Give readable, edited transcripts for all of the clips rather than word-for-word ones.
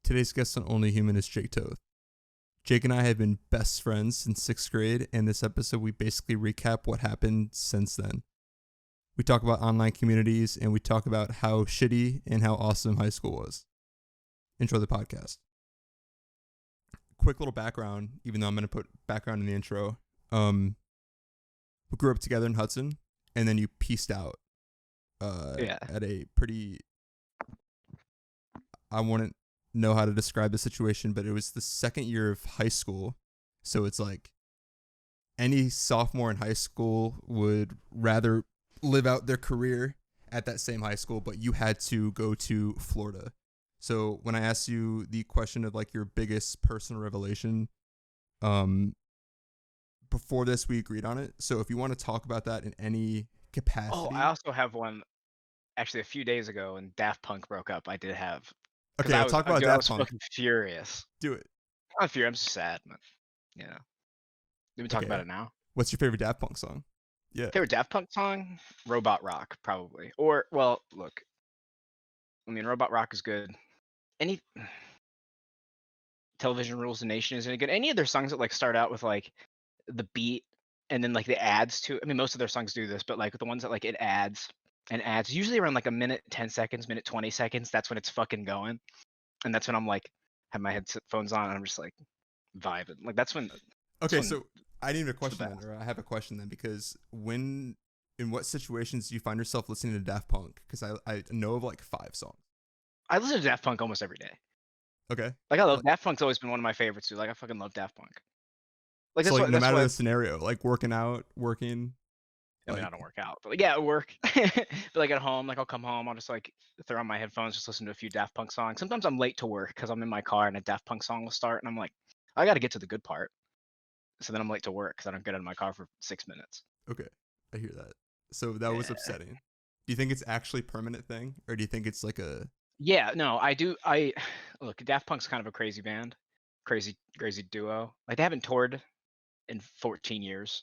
Today's guest on Only Human is Jake Toth. Jake and I have been best friends since 6th grade, and this episode we basically recap what happened since then. We talk about online communities, and we talk about how shitty and how awesome high school was. Enjoy the podcast. Quick little background, even though I'm going to put background in the intro. We grew up together in Hudson, and then you pieced out at a pretty... I wouldn't know how to describe the situation, but it was the second year of high school. So it's like any sophomore in high school would rather live out their career at that same high school, but you had to go to Florida. So when I asked you the question of like your biggest personal revelation, before this we agreed on it. So if you want to talk about that in any capacity. Oh, I also have one actually a few days ago when Daft Punk broke up. I did have. Okay, I'll talk about Daft I was Punk. fucking furious. Do it. I'm furious. I'm just sad, but you know. We can talk about it now. What's your favorite Daft Punk song? Yeah. Favorite Daft Punk song? Robot Rock, probably. Or, well, look. I mean, Robot Rock is good. Any Television Rules the Nation is any good. Any of their songs that like start out with like the beat and then like the ads to. I mean, most of their songs do this, but like the ones that like it adds and adds usually around like a minute 10 seconds, minute 20 seconds. That's when it's fucking going, and that's when I'm like have my headphones on and I'm just like vibing. Like that's when. Okay, so I need a question then, or I have a question then, because in what situations do you find yourself listening to Daft Punk? Because I know of like 5 songs. I listen to Daft Punk almost every day. Okay. Like I love Daft Punk's always been one of my favorites too. Like I fucking love Daft Punk. Like so that's like, what, no that's matter what, the scenario, like working out, working. I mean, I don't work out, but like, yeah, at work. But like at home, like I'll come home, I'll just like throw on my headphones, just listen to a few Daft Punk songs. Sometimes I'm late to work because I'm in my car and a Daft Punk song will start, and I'm like, I got to get to the good part. So then I'm late to work because I don't get out of my car for 6 minutes. Okay, I hear that. So that was upsetting. Do you think it's actually a permanent thing, or do you think it's like a? Yeah, no, I do. Look, Daft Punk's kind of a crazy band, crazy duo. Like they haven't toured in 14 years.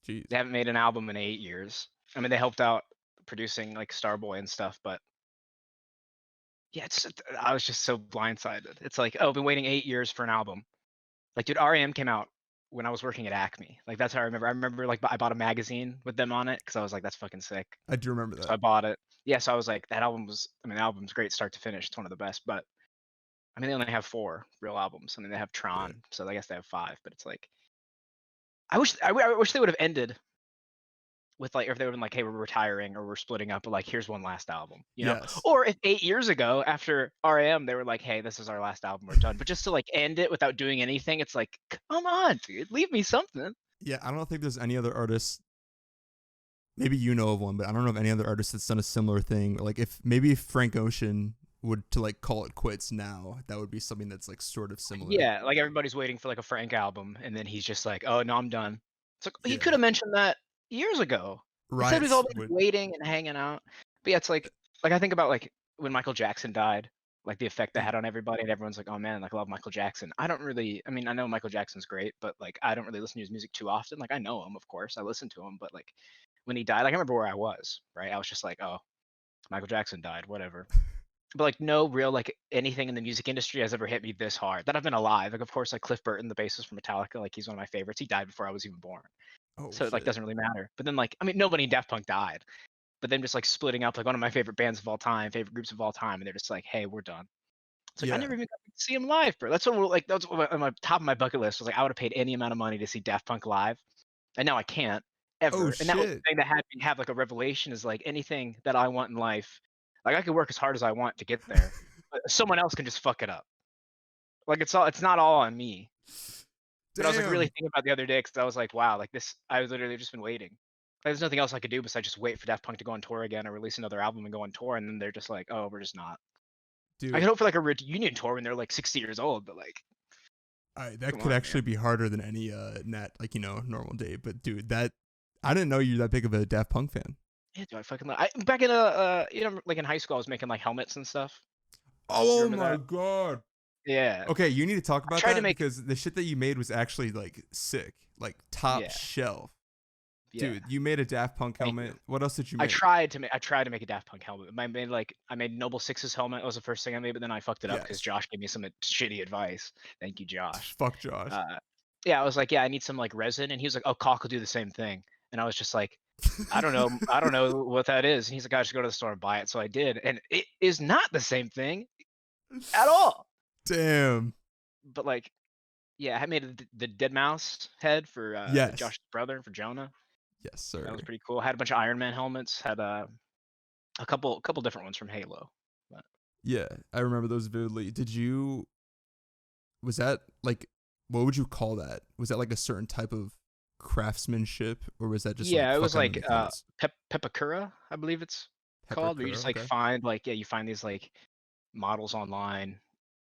Jeez. They haven't made an album in 8 years. I mean, they helped out producing like Starboy and stuff, but yeah, I was just so blindsided. It's like, oh, I've been waiting 8 years for an album. Like, dude, REM came out when I was working at Acme. Like, that's how I remember. I remember like I bought a magazine with them on it because I was like, that's fucking sick. I do remember that. So I bought it. Yeah, so I was like, that album was. I mean, the album's great, start to finish. It's one of the best. But I mean, they only have 4 real albums. I mean, they have Tron, so I guess they have 5. But it's like, I wish they would have ended with like, if they would have been like, hey, we're retiring or we're splitting up, but like, here's one last album, you know? Yes. Or if 8 years ago after REM, they were like, hey, this is our last album, we're done. But just to like end it without doing anything, it's like, come on, dude, leave me something. Yeah, I don't think there's any other artist. Maybe you know of one, but I don't know of any other artist that's done a similar thing. Like if Frank Ocean would to like call it quits now, that would be something that's like sort of similar. Yeah, like everybody's waiting for like a Frank album, and then he's just like, oh no, I'm done. It's like he could have mentioned that years ago. Instead we've all been waiting and hanging out. But yeah, it's like I think about like when Michael Jackson died, like the effect that had on everybody, and everyone's like, oh man, like I love Michael Jackson. I mean, I know Michael Jackson's great, but like I don't really listen to his music too often. Like I know him, of course, I listen to him, but like when he died, like I remember where I was, right? I was just like, oh, Michael Jackson died, whatever. But like no real like anything in the music industry has ever hit me this hard that I've been alive. Like of course like Cliff Burton, the bassist from Metallica, like he's one of my favorites. He died before I was even born. Oh, so it like doesn't really matter. But then like I mean nobody in Daft Punk died. But then just like splitting up like one of my favorite bands of all time, favorite groups of all time, and they're just like, hey, we're done. It's like I never even got to see him live, bro. That's what that's what on my top of my bucket list was like I would have paid any amount of money to see Daft Punk live. And now I can't ever. Oh, and that was the thing that had me have like a revelation is like anything that I want in life, like I could work as hard as I want to get there. But someone else can just fuck it up. Like it's not all on me. But I was like really thinking about the other day because I was like, wow, like this, I was literally just been waiting. Like, there's nothing else I could do besides just wait for Daft Punk to go on tour again or release another album and go on tour, and then they're just like, oh, we're just not. Dude, I could hope for like a reunion tour when they're like 60 years old, but like. That could actually be harder than any normal day. But dude, that I didn't know you're that big of a Daft Punk fan. Yeah, dude, I fucking love. Back in like in high school, I was making like helmets and stuff. Oh my god. Yeah. Okay, you need to talk about that because the shit that you made was actually like sick, like top shelf. Yeah. Dude, you made a Daft Punk helmet. What else did you make? I tried to make a Daft Punk helmet. I made Noble Six's helmet. That was the first thing I made, but then I fucked it up because Josh gave me some shitty advice. Thank you, Josh. Fuck Josh. Yeah, I was like, yeah, I need some like resin, and he was like, oh, caulk will do the same thing. And I was just like, I don't know what that is. And he's like, I should go to the store and buy it. So I did, and it is not the same thing at all. Damn. But like, yeah, I made the dead mouse head for Josh's brother, for Jonah. Yes, sir. That was pretty cool. I had a bunch of Iron Man helmets. Had a couple different ones from Halo. But. Yeah, I remember those vividly. Was that like, what would you call that? Was that like a certain type of craftsmanship, or was that just it was like Pepakura, I believe it's called, where you just like find you find these like models online,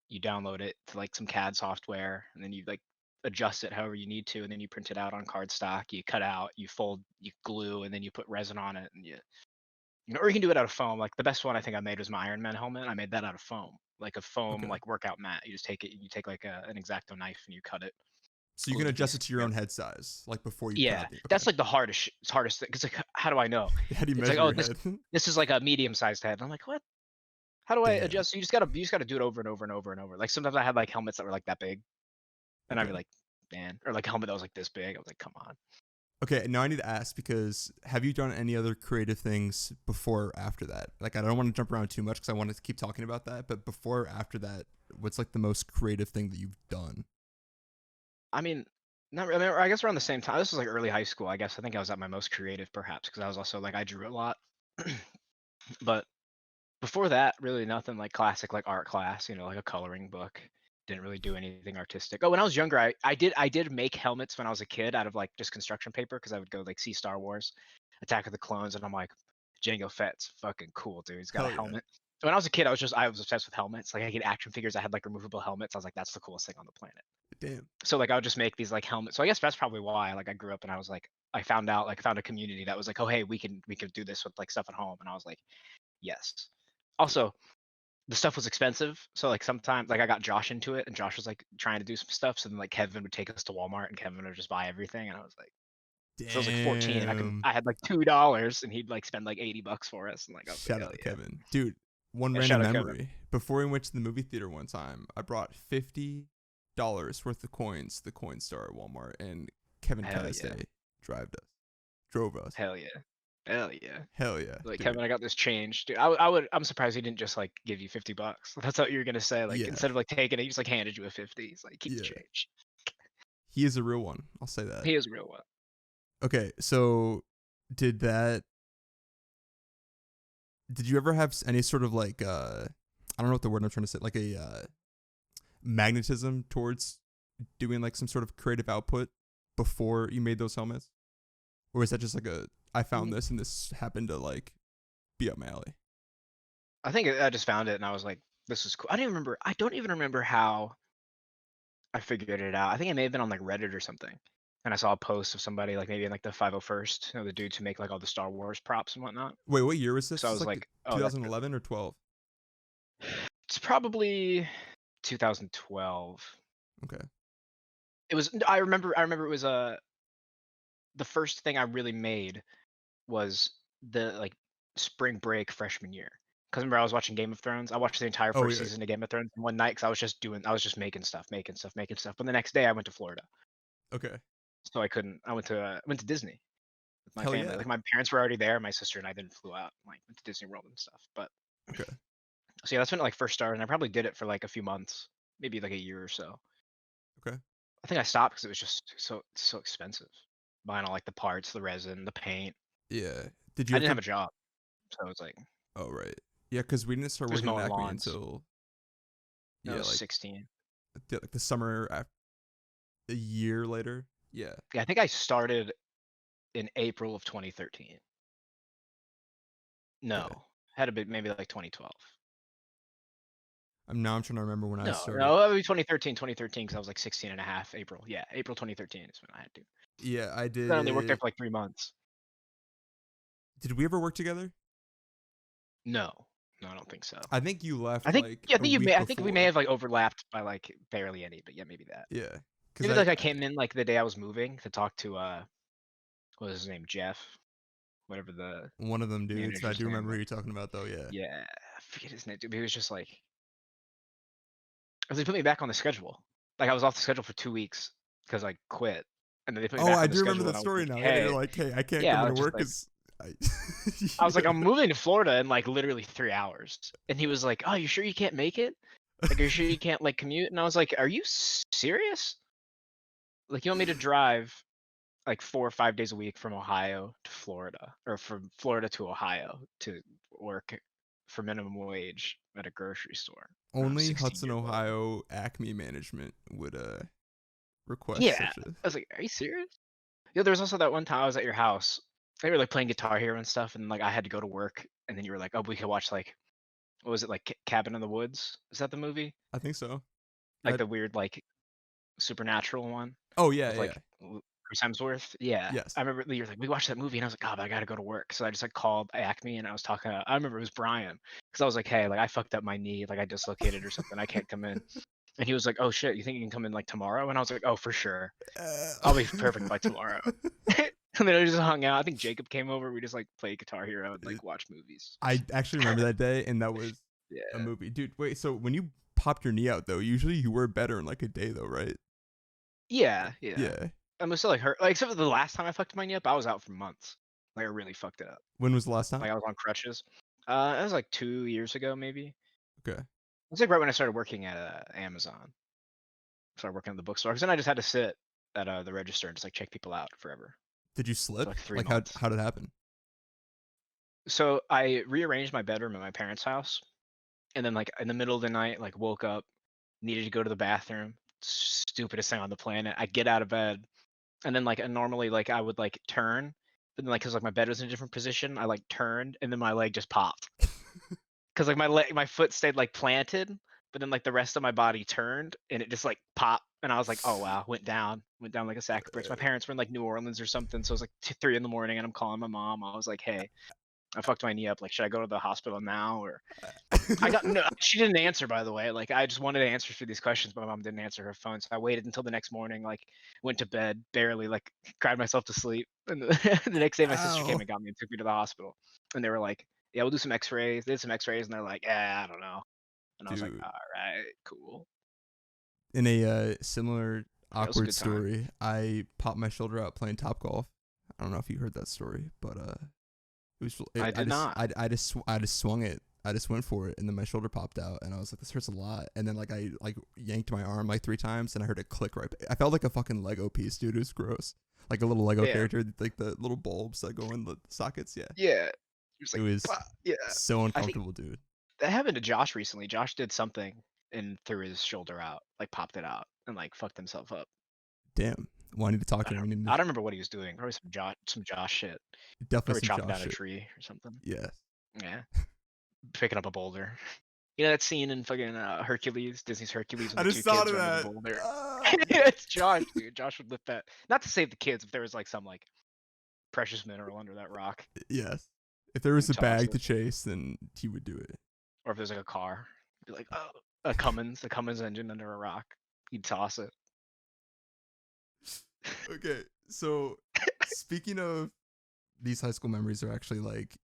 you download it to like some CAD software, and then you like adjust it however you need to, and then you print it out on cardstock, you cut out, you fold, you glue, and then you put resin on it, and or you can do it out of foam. Like the best one I think I made was my Iron Man helmet. I made that out of foam, like a foam like workout mat. You just take it, you take like an X-Acto knife and you cut it. So you can adjust it to your own head size, like before you. Yeah, that's like the hardest thing. Cause like, how do I know? How do you measure your head? This is like a medium-sized head. And I'm like, what? How do I adjust? So you just gotta do it over and over and over and over. Like sometimes I had like helmets that were like that big, and I'd be like, man, or like a helmet that was like this big. I was like, come on. Okay, now I need to ask, because have you done any other creative things before or after that? Like, I don't want to jump around too much because I want to keep talking about that, but before or after that, what's like the most creative thing that you've done? I mean, I guess around the same time. This was like early high school, I guess. I think I was at my most creative, perhaps, because I was also like, I drew a lot. But before that, really nothing. Like classic, like art class, like a coloring book. Didn't really do anything artistic. Oh, when I was younger, I did make helmets when I was a kid out of like just construction paper, because I would go like see Star Wars, Attack of the Clones, and I'm like, Jango Fett's fucking cool, dude. He's got a helmet. So when I was a kid, I was obsessed with helmets. Like I get action figures. I had like removable helmets. I was like, that's the coolest thing on the planet. Damn. So like I would just make these like helmets. So I guess that's probably why like I grew up and I was like, I found a community that was like, oh hey, we can do this with like stuff at home, and I was like, yes. Also, the stuff was expensive, so like sometimes like I got Josh into it, and Josh was like trying to do some stuff, so then like Kevin would take us to Walmart, and Kevin would just buy everything, and I was like, so I was like 14, and I had like $2, and he'd like spend like $80 for us, and like shout out Kevin, dude. One random memory: before we went to the movie theater one time, I brought $50 worth of coins to the coin store at Walmart, and Kevin Kasday drove us. Hell yeah. Hell yeah. Like, dude. Kevin, I got this change, dude. I'm surprised he didn't just like give you $50. That's what you were gonna say. Like instead of like taking it, he just like handed you a 50. He's like, keep the change. He is a real one. I'll say that. He is a real one. Okay, so did you ever have any sort of like I don't know what the word I'm trying to say, like a magnetism towards doing like some sort of creative output before you made those helmets? Or is that just like I found this and this happened to like be up my alley? I think I just found it and I was like, this is cool. I don't even remember how I figured it out. I think it may have been on like Reddit or something. And I saw a post of somebody like maybe in like the 501st, the dudes who make like all the Star Wars props and whatnot. Wait, what year was this? So I was like 2011 or 12? It's probably 2012. Okay. It was. I remember it was the first thing I really made was the like spring break freshman year. Because remember I was watching Game of Thrones. I watched the entire first season of Game of Thrones in one night because I was just making stuff. But the next day I went to Florida. Okay. So I couldn't. I went to Disney with my family. Like my parents were already there. My sister and I then flew out. Like went to Disney World and stuff. But okay. So yeah, that's when it like first started, and I probably did it for like a few months, maybe like a year or so. Okay. I think I stopped because it was just so expensive. Buying all like the parts, the resin, the paint. Yeah. I didn't have a job, so it's like. Oh right. Yeah, because we didn't start working at Acme until. Yeah, like 16. Like the summer after, a year later. Yeah. Yeah, I think I started in April of 2013. No, had to be maybe like 2012. I'm trying to remember when I started. No, it would be 2013 because I was like 16 and a half. April. Yeah, April 2013 is when I had to. Yeah, I did. I only worked there for like 3 months. Did we ever work together? No, I don't think so. I think you left. I think I think we may have like overlapped by like barely any, but yeah, maybe that. Yeah, maybe like I came in like the day I was moving to talk to what was his name, Jeff, whatever the one of them dudes. I do remember was. who you're talking about though. Yeah. Yeah, I forget his name, dude. But he was just like, they put me back on the schedule. Like I was off the schedule for 2 weeks because I quit, and then they put me Oh, back I on the do remember schedule, that and I was story like, now. Yeah, you're hey, like, hey, I can't yeah, come I into was just work like, because I was like, I'm moving to Florida in like literally 3 hours, and he was like, oh, you sure you can't make it? Like, are you sure you can't like commute? And I was like, are you serious? Like, you want me to drive like 4 or 5 days a week from Ohio to Florida, or from Florida to Ohio to work for minimum wage at a grocery store when I'm only 16 Hudson, years old? Ohio Acme management would request Yeah, such a. I was like, are you serious? Yeah, there was also that one time I was at your house. They were like playing Guitar Hero and stuff, and like I had to go to work, and then you were like, "Oh, we could watch like what was it like Cabin in the Woods? Is that the movie? I think so. Like That. the weird like supernatural one Oh yeah, with yeah. like Chris Hemsworth? Yeah, Yes. I remember you were like, we watched that movie, and I was like, "God, but I gotta go to work." So I just like called Acme, and I was talking. I remember it was Brian, because I was like, "Hey, like I fucked up my knee, like I dislocated or something. I can't come in." And he was like, "Oh shit, you think you can come in like tomorrow?" And I was like, "Oh, for sure. I'll be perfect by tomorrow." And then I just hung out. I think Jacob came over. We just like played Guitar Hero and like watched movies. I actually remember that day, and that was a Yeah. movie, dude. Wait, so when you popped your knee out though, usually you were better in like a day though, right? Yeah, yeah. Yeah. I'm still like hurt. Like except for the last time I fucked my knee up, I was out for months. Like I really fucked it up. When was the last time? Like I was on crutches. It was like 2 years ago, maybe. Okay. It was like right when I started working at Amazon. Started working at the bookstore. Because then I just had to sit at the register and just like check people out forever Did you for slip? like 3 Like months. how did it happen? So I rearranged my bedroom at my parents' house, and then like in the middle of the night, like woke up, needed to go to the bathroom. Stupidest thing on the planet. I get out of bed, and then like normally like I would like turn, but then like because like my bed was in a different position, I like turned, and then my leg just popped because like my foot stayed like planted, but then like the rest of my body turned, and it just like popped, and I was like, oh wow, went down like a sack of bricks. My parents were in like New Orleans or something, so it was like 3 in the morning, and I'm calling my mom. I was like, hey, I fucked my knee up. Like, should I go to the hospital now or? I got no. She didn't answer, by the way. Like, I just wanted answers for these questions, but my mom didn't answer her phone, so I waited until the next morning. Like, went to bed, barely, like, cried myself to sleep. And the next day, my sister came Ow. and got me and took me to the hospital. And they were like, "Yeah, we'll do some X-rays." They did some X-rays, and they're like, "Yeah, I don't know." And I was like, Dude. "All right, cool." In a similar That was a awkward good time. story, I popped my shoulder out playing Top Golf. I don't know if you heard that story, but it was. I did not. I just swung it. I just went for it, and then my shoulder popped out, and I was like, "This hurts a lot." And then like I like yanked my arm like 3 times, and I heard it click right. I felt like a fucking Lego piece, dude. It was gross, like a little Lego Yeah. character, like the little bulbs that go in the sockets. Yeah. Yeah. It was yeah. so I think uncomfortable, dude. that happened to Josh recently. Josh did something and threw his shoulder out, like popped it out, and like fucked himself up. Damn. Well, I need to talk to him. I don't remember what he was doing. Probably some Josh shit. Definitely Probably some chopping Josh down a shit. tree or something. Yes. Yeah. Picking up a boulder. You know that scene in fucking Hercules, Disney's Hercules, when I the just 2 thought kids of are under the that. boulder? Yeah. It's Josh, dude. Josh would lift that. Not to save the kids, if there was like some like precious mineral under that rock. Yes. If there was a Toss bag it. to chase, then he would do it. Or if there's like a car, be like, oh, a Cummins engine under a rock. He'd toss it. Okay, so speaking of these high school memories are actually like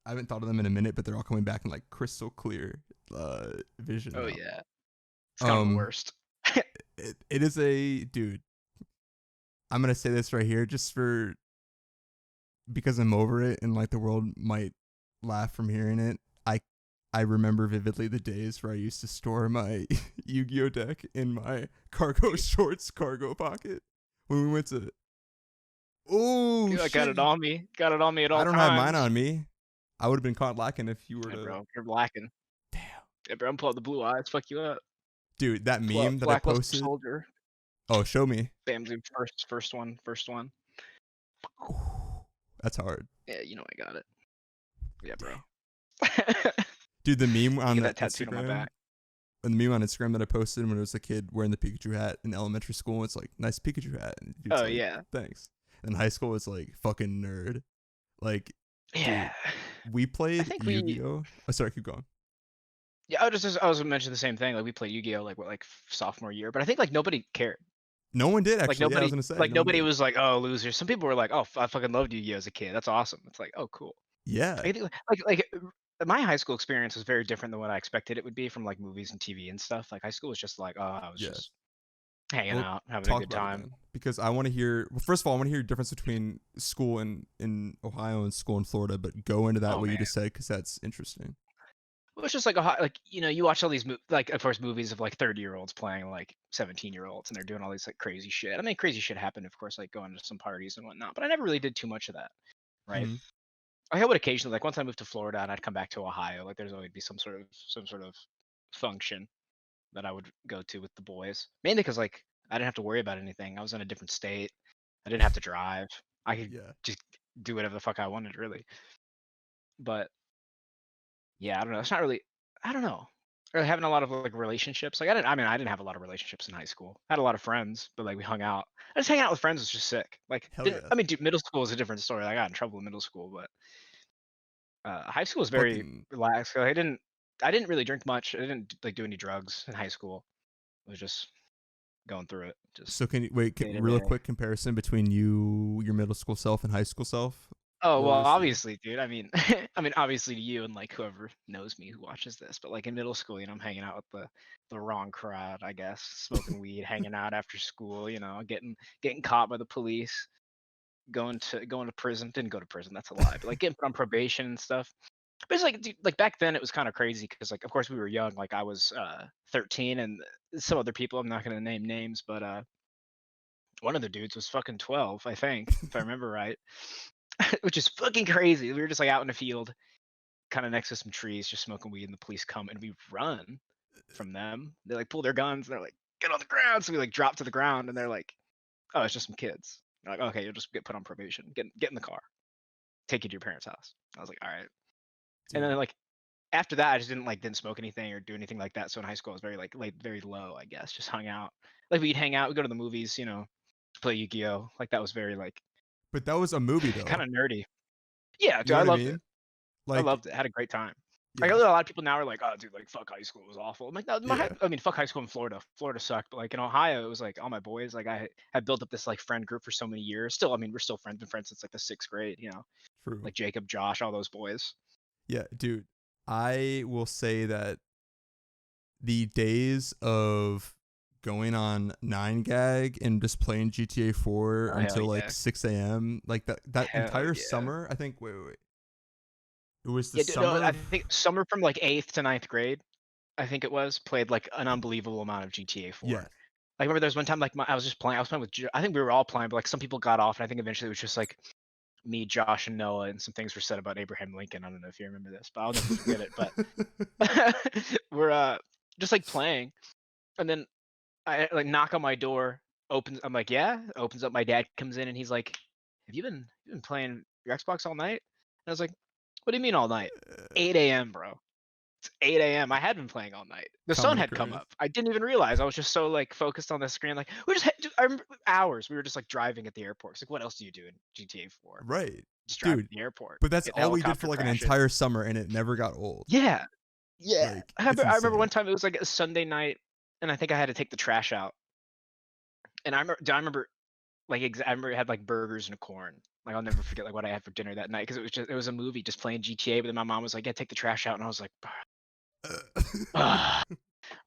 I haven't thought of them in a minute, but they're all coming back in like crystal clear vision. Oh now. yeah. It's kind of the worst. It is a dude. I'm gonna say this right here just for because I'm over it and like the world might laugh from hearing it. I remember vividly the days where I used to store my Yu-Gi-Oh deck in my cargo shorts cargo pocket when we went to. Oh, I shit. got it on me. Got it on me at all I don't times. have mine on me. I would have been caught lacking if you were yeah, to. bro, you're lacking. Damn. Yeah, bro, I'm pulling the blue eyes. Fuck you up. Dude, that meme that I posted. Soldier. Oh, show me. Bam, dude, first one. That's hard. Yeah, you know I got it. Yeah, bro. Dude, the meme on that tattooed on my Instagram. back. And the meme on Instagram that I posted when it was a kid wearing the Pikachu hat in elementary school, it's like, nice Pikachu hat. And Oh, like, yeah. Thanks. In high school, it's like, fucking nerd. Like, yeah. Dude, we played Yu-Gi-Oh! Oh, sorry, keep going. Yeah, I was mentioning the same thing. Like, we played Yu-Gi-Oh! Like sophomore year, but I think like nobody cared. No one did Like actually. Yeah, I was nobody, gonna say like no one nobody did. was like, "Oh, loser." Some people were like, "Oh, I fucking loved Yu-Gi-Oh as a kid. That's awesome." It's like, "Oh, cool." Yeah, I think my high school experience was very different than what I expected it would be from like movies and TV and stuff. Like high school was just like, oh, I was yes. just hanging Well, out, having a talk good about it time. then, because I want to hear. Well, first of all, I want to hear the difference between school in Ohio and school in Florida. But go into that Oh what you man, just said because that's interesting. it was just like like you watch all these like of course movies of like 30-year-olds playing like 17-year-olds and they're doing all these like crazy shit. I mean, crazy shit happened, of course, like going to some parties and whatnot. But I never really did too much of that, right? Mm-hmm. I would occasionally, like once I moved to Florida and I'd come back to Ohio, like there's always be some sort of function that I would go to with the boys. Mainly because like I didn't have to worry about anything. I was in a different state. I didn't have to drive. I could Yeah. just do whatever the fuck I wanted, really. But yeah, I don't know. It's not really. I don't know. Really having a lot of like relationships. Like I didn't. I mean, I didn't have a lot of relationships in high school. I had a lot of friends, but like we hung out. I just hanging out with friends was just sick. Like, Hell yeah. I mean, dude, middle school is a different story. I got in trouble in middle school, but high school was very Fucking relaxed. I didn't really drink much. I didn't like do any drugs in high school. I was just going through it, just So can you wait? day to Real day. quick comparison between your middle school self, and high school self. Oh, What well, was the? obviously, dude. I mean, I mean, obviously to you and like whoever knows me who watches this, but like in middle school, I'm hanging out with the wrong crowd, I guess, smoking weed, hanging out after school, getting caught by the police, going to prison. Didn't go to prison, that's a lie, but like getting put on probation and stuff. But it's like, dude, like back then it was kind of crazy because like of course we were young. Like I was 13 and some other people, I'm not gonna name names, but one of the dudes was fucking 12, I think, if I remember right. Which is fucking crazy. We were just like out in the field, kind of next to some trees, just smoking weed, and the police come and we run from them. They like pull their guns and they're like, "Get on the ground!" So we like drop to the ground and they're like, "Oh, it's just some kids." They're like, "Okay, you'll just get put on probation. Get in the car. Take you to your parents' house." I was like, "All right." And then Dude. like after that, I just didn't smoke anything or do anything like that. So in high school, I was very like very low, I guess. Just hung out. Like we'd hang out, we'd go to the movies, play Yu-Gi-Oh. Like that was very like But that was a movie kind though. of nerdy. Yeah, You dude, know I what I loved it. mean? I Like, loved it. Had a great time. Like, I yes, know a lot of people now are like, "Oh, dude, like, fuck high school, it was awful." I'm like, "No, yeah, I mean, fuck high school in Florida. Florida sucked." But, like, in Ohio, it was, like, all my boys, like, I had built up this, like, friend group for so many years. Still, I mean, we're still friends, been friends since, like, the 6th grade, true. like Jacob, Josh, all those boys. Yeah, dude. I will say that the days of going on 9gag and just playing GTA 4 Oh, hell until like yeah. 6 a.m. like that Hell entire yeah. summer. I think. Wait. It was the Yeah, dude, no, summer I of. think summer from, like, 8th to 9th grade, I think it was, played, like, an unbelievable amount of GTA 4. Yes. I remember there was one time, like, I was playing with I think we were all playing, but, like, some people got off, and I think eventually it was just, like, me, Josh, and Noah, and some things were said about Abraham Lincoln. I don't know if you remember this, but I'll never forget it. But we're just like playing, and then I like knock on my door. Opens. I'm like, yeah. Opens up. My dad comes in, and he's like, "Have you been playing your Xbox all night?" And I was like, "What do you mean all night?" 8 a.m., bro. It's 8 a.m. I had been playing all night. The sun Common had come occurrence. up. I didn't even realize. I was just so like focused on the screen. Like I remember hours. We were just like driving at the airport. It's like, what else do you do in GTA 4? Right. Just drive to Dude. the airport, But that's get the all we did helicopter for like an crashing. entire summer and it never got old. Yeah, yeah. Like, I it's remember, I remember one insane. time it was like a Sunday night, and I think I had to take the trash out. And I remember like I remember it had like burgers and corn. Like I'll never forget like what I had for dinner that night because it was a movie just playing GTA. But then my mom was like, "Yeah, take the trash out," and I was like, "Ugh." I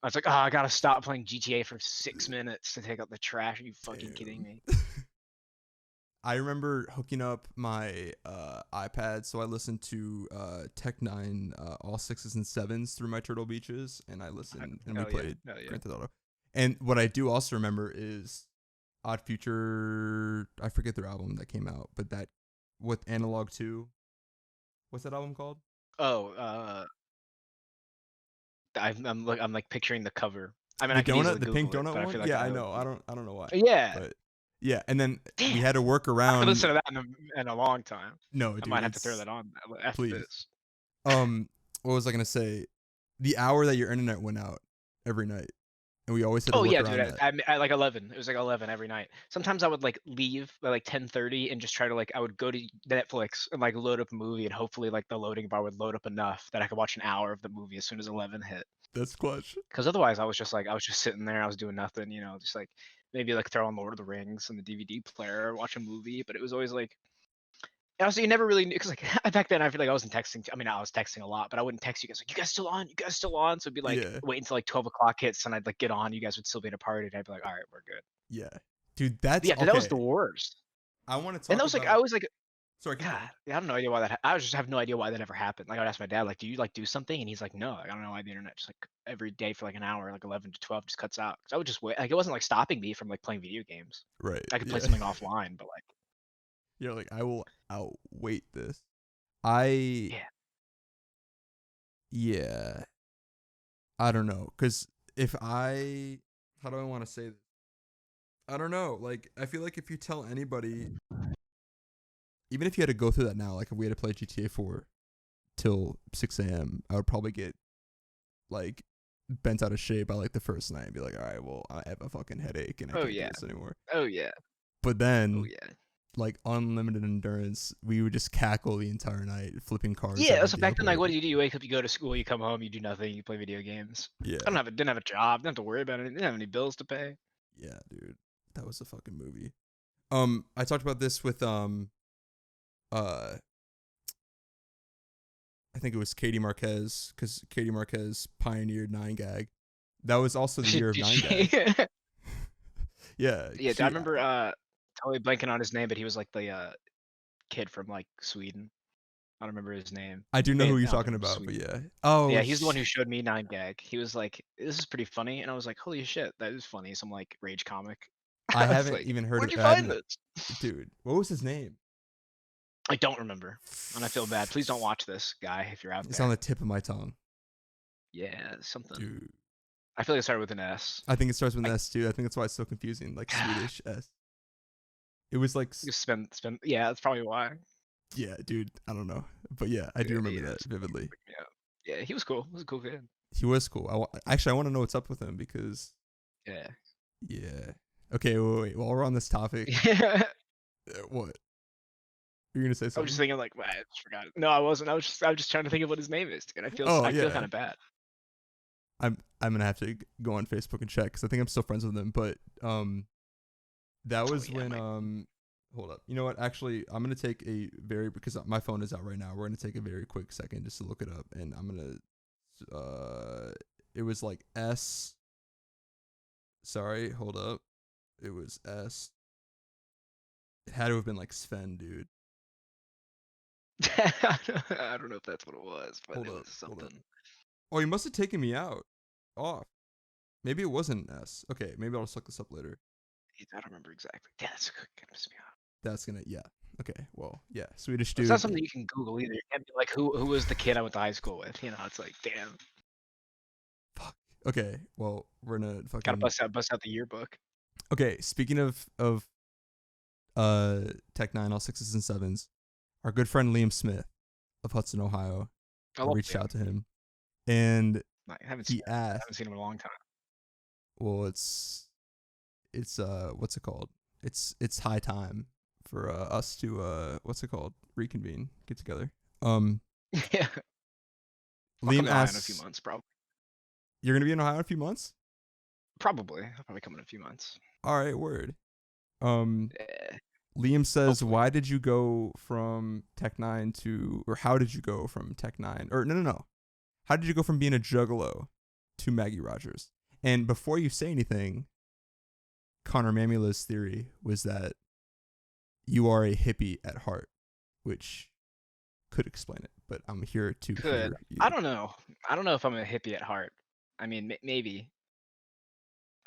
was like, "Oh, I gotta stop playing GTA for 6 minutes to take out the trash. Are you fucking kidding Damn. me?" I remember hooking up my iPad, so I listened to Tech Nine, all sixes and sevens through my Turtle Beaches, and I listened and we Hell yeah, played hell yeah. Grand Theft Auto. And what I do also remember is Odd Future. I forget their album that came out, but that with Analog Two. What's that album called? Oh, I'm like picturing the cover. I mean, The I could donut, easily the pink Google it, donut but I one. feel like Yeah, I I would know. I be. don't know why, Yeah. but yeah. And then we Damn. had to work I haven't listened around. to that in a long time. No, I dude, might have to throw it's that on after please. this. What was I gonna say? The hour that your internet went out every night, and we always had to Oh work yeah, dude. around that. I like 11. It was like 11 every night. Sometimes I would like leave by like 10:30 and just try to like I would go to Netflix and like load up a movie and hopefully like the loading bar would load up enough that I could watch an hour of the movie as soon as 11 hit. That's clutch. Because otherwise I was just sitting there. I was doing nothing. Just like maybe like throw on Lord of the Rings and the DVD player, or watch a movie. But it was always like, and also you never really knew, because like back then I feel like I wasn't texting. I mean, I was texting a lot, but I wouldn't text you guys like, you guys still on? You guys still on? So it'd be like wait until like 12 o'clock hits, and I'd like get on. You guys would still be in a party, and I'd be like, all right, we're good. Yeah, dude, that's Yeah, dude, that was the worst. I want to And talk that was like, about. I was like, Sorry, keep God, going. yeah, I don't know idea why that. I just have no idea why that ever happened. Like, I'd ask my dad, like, do you like do something? And he's like, no, like, I don't know why the internet just like every day for like an hour, like 11 to 12, just cuts out. Because I would just wait. Like, it wasn't like stopping me from like playing video games. Right. I could play something offline, but like, you're like, I will outwait this. I yeah. I don't know, because if I, how do I want to say this? I don't know. Like, I feel like if you tell anybody, even if you had to go through that now, like if we had to play GTA 4 till 6 a.m., I would probably get like bent out of shape by like the first night and be like, all right, well, I have a fucking headache and I can't do this anymore. Oh yeah. But then, like unlimited endurance, we would just cackle the entire night, flipping cars. Yeah, so back then, like, what do? You wake up, you go to school, you come home, you do nothing, you play video games. Yeah. I didn't have a job, didn't have to worry about it, didn't have any bills to pay. Yeah, dude, that was a fucking movie. I talked about this with I think it was Katie Marquez, because Katie Marquez pioneered 9gag. That was also the year of 9gag. Yeah. Yeah, I remember totally blanking on his name, but he was like the kid from like Sweden. I don't remember his name. I do know who you're talking about, but yeah. Oh yeah, he's the one who showed me 9gag. He was like, "This is pretty funny," and I was like, "Holy shit, that is funny!" Some like rage comic. I haven't even heard Where'd of. you find this, dude? What was his name? I don't remember, and I feel bad. Please don't watch this, guy, if you're out there. It's on the tip of my tongue. Yeah, something. Dude. I feel like it started with an S. I think it starts with an S too. I think that's why it's so confusing, like Swedish S. It was like spin. Yeah, that's probably why. Yeah, dude. I don't know, but yeah, I do remember that vividly. Yeah, he was cool. He was a cool kid. He was cool. Actually, I want to know what's up with him because. Yeah. Okay, wait. While we're on this topic. What? You're gonna say something? I was just thinking, like, I just forgot. No, I wasn't. I was just trying to think of what his name is, and I feel kind of bad. I'm gonna have to go on Facebook and check because I think I'm still friends with him. But that was when hold up. You know what? Actually, I'm gonna take because my phone is out right now. We're gonna take a very quick second just to look it up, and I'm gonna it was like S. Sorry, hold up. It was S. It had to have been like Sven, dude. I don't know if that's what it was, but it was something. Oh, he must have taken me out. Off. Maybe it wasn't S. Okay, maybe I'll just look this up later. I don't remember exactly. Yeah, that's gonna piss me off. That's gonna, yeah. Okay, well, yeah, Swedish dude. It's not something you can Google either. You can't be like, who was the kid I went to high school with? You know, it's like, damn. Fuck. Okay, well, we're gonna fucking. Gotta bust out the yearbook. Okay, speaking of Tech 9, all 6s and 7s, our good friend Liam Smith of Hudson, Ohio, I reached out to him, and I haven't seen him in a long time. Well, it's what's it called? It's high time for us to reconvene, get together. Yeah. Liam asks in a few months, probably. You're gonna be in Ohio in a few months? Probably. I'll probably come in a few months. All right, word. Liam says, hopefully. Why did you go from Tech 9 or how did you go from Tech 9? Or no. How did you go from being a juggalo to Maggie Rogers? And before you say anything, Connor Mamula's theory was that you are a hippie at heart, which could explain it, but I'm here to hear you. I don't know. I don't know if I'm a hippie at heart. I mean, maybe.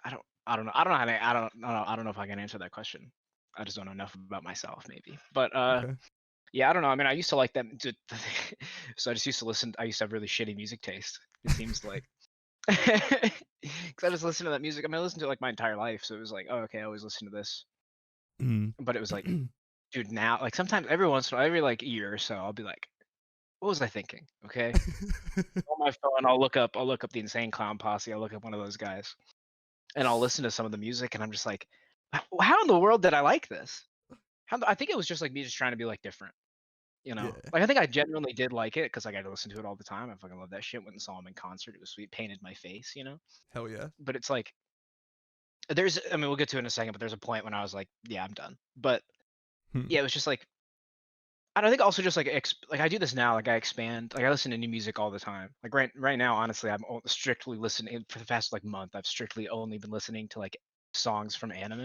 I don't know. I don't know if I can answer that question. I just don't know enough about myself, maybe. But okay. Yeah, I don't know. I mean, I used to like them. So I just used to listen. I used to have really shitty music taste. It seems like. Because I just listened to that music. I mean, I listened to it like my entire life. So it was like, oh, okay, I always listen to this. But it was like, dude, now, like sometimes every like year or so, I'll be like, what was I thinking? Okay. On my phone, I'll look up the Insane Clown Posse. I'll look up one of those guys. And I'll listen to some of the music, and I'm just like, how in the world did I like this? I think it was just like me just trying to be like different, you know. Yeah. Like I think I genuinely did like it because like I got to listen to it all the time. I fucking love that shit. Went and saw him in concert. It was sweet. Painted my face, you know. Hell yeah. But it's like, I mean, we'll get to it in a second, but there's a point when I was like, yeah, I'm done. But Hmm. yeah, it was just like, I don't think also just like like I do this now, like I expand, like I listen to new music all the time. Like right now, honestly, I'm strictly listening for the past like month. I've strictly only been listening to like songs from anime,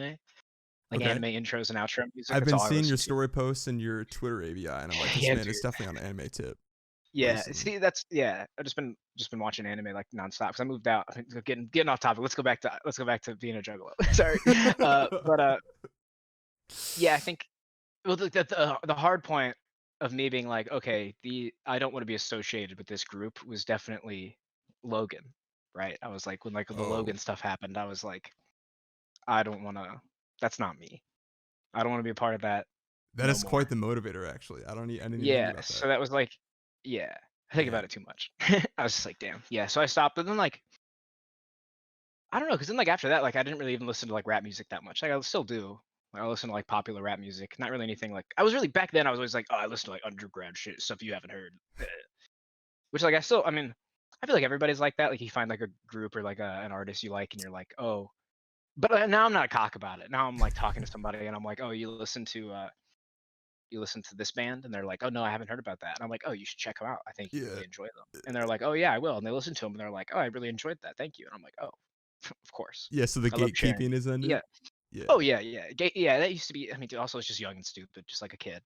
like Okay. anime intros and outro music. I've That's been all I seeing listen your to. story posts and your Twitter ABI, and I'm like, this Yeah, man dude. is definitely on an anime tip. Yeah, Listen. see, that's yeah. I've just been watching anime like nonstop because I moved out. I think getting off topic. Let's go back to being a juggalo. Sorry, but yeah, I think well the hard point of me being like, okay, I don't want to be associated with this group was definitely Logan, right? I was like when like the Oh, Logan stuff happened, I was like, I don't want to. That's not me. I don't want to be a part of that that no is quite more. the motivator, actually. I didn't even think Yeah, about that. so that was like, yeah, I think Yeah. about it too much. I was just like, damn, yeah. So I stopped, but then like I don't know, because then like after that, like I didn't really even listen to like rap music that much. Like I still do. Like, I listen to like popular rap music, not really anything like. I was really back then. I was always like, oh, I listen to like underground shit, stuff you haven't heard. Which like I mean, I feel like everybody's like that. Like you find like a group or like an artist you like, and you're like, oh. But now I'm not a cock about it. Now I'm like talking to somebody, and I'm like, oh, you listen to this band, and they're like, oh no, I haven't heard about that. And I'm like, oh, you should check them out. I think you Yeah. really enjoy them. And they're like, oh yeah, I will. And they listen to them, and they're like, oh, I really enjoyed that. Thank you. And I'm like, oh, of course. Yeah, so the I love sharing. gatekeeping is ended. Yeah. Yeah. Oh yeah, yeah. Yeah, that used to be. I mean, dude, also it's just young and stupid, just like a kid.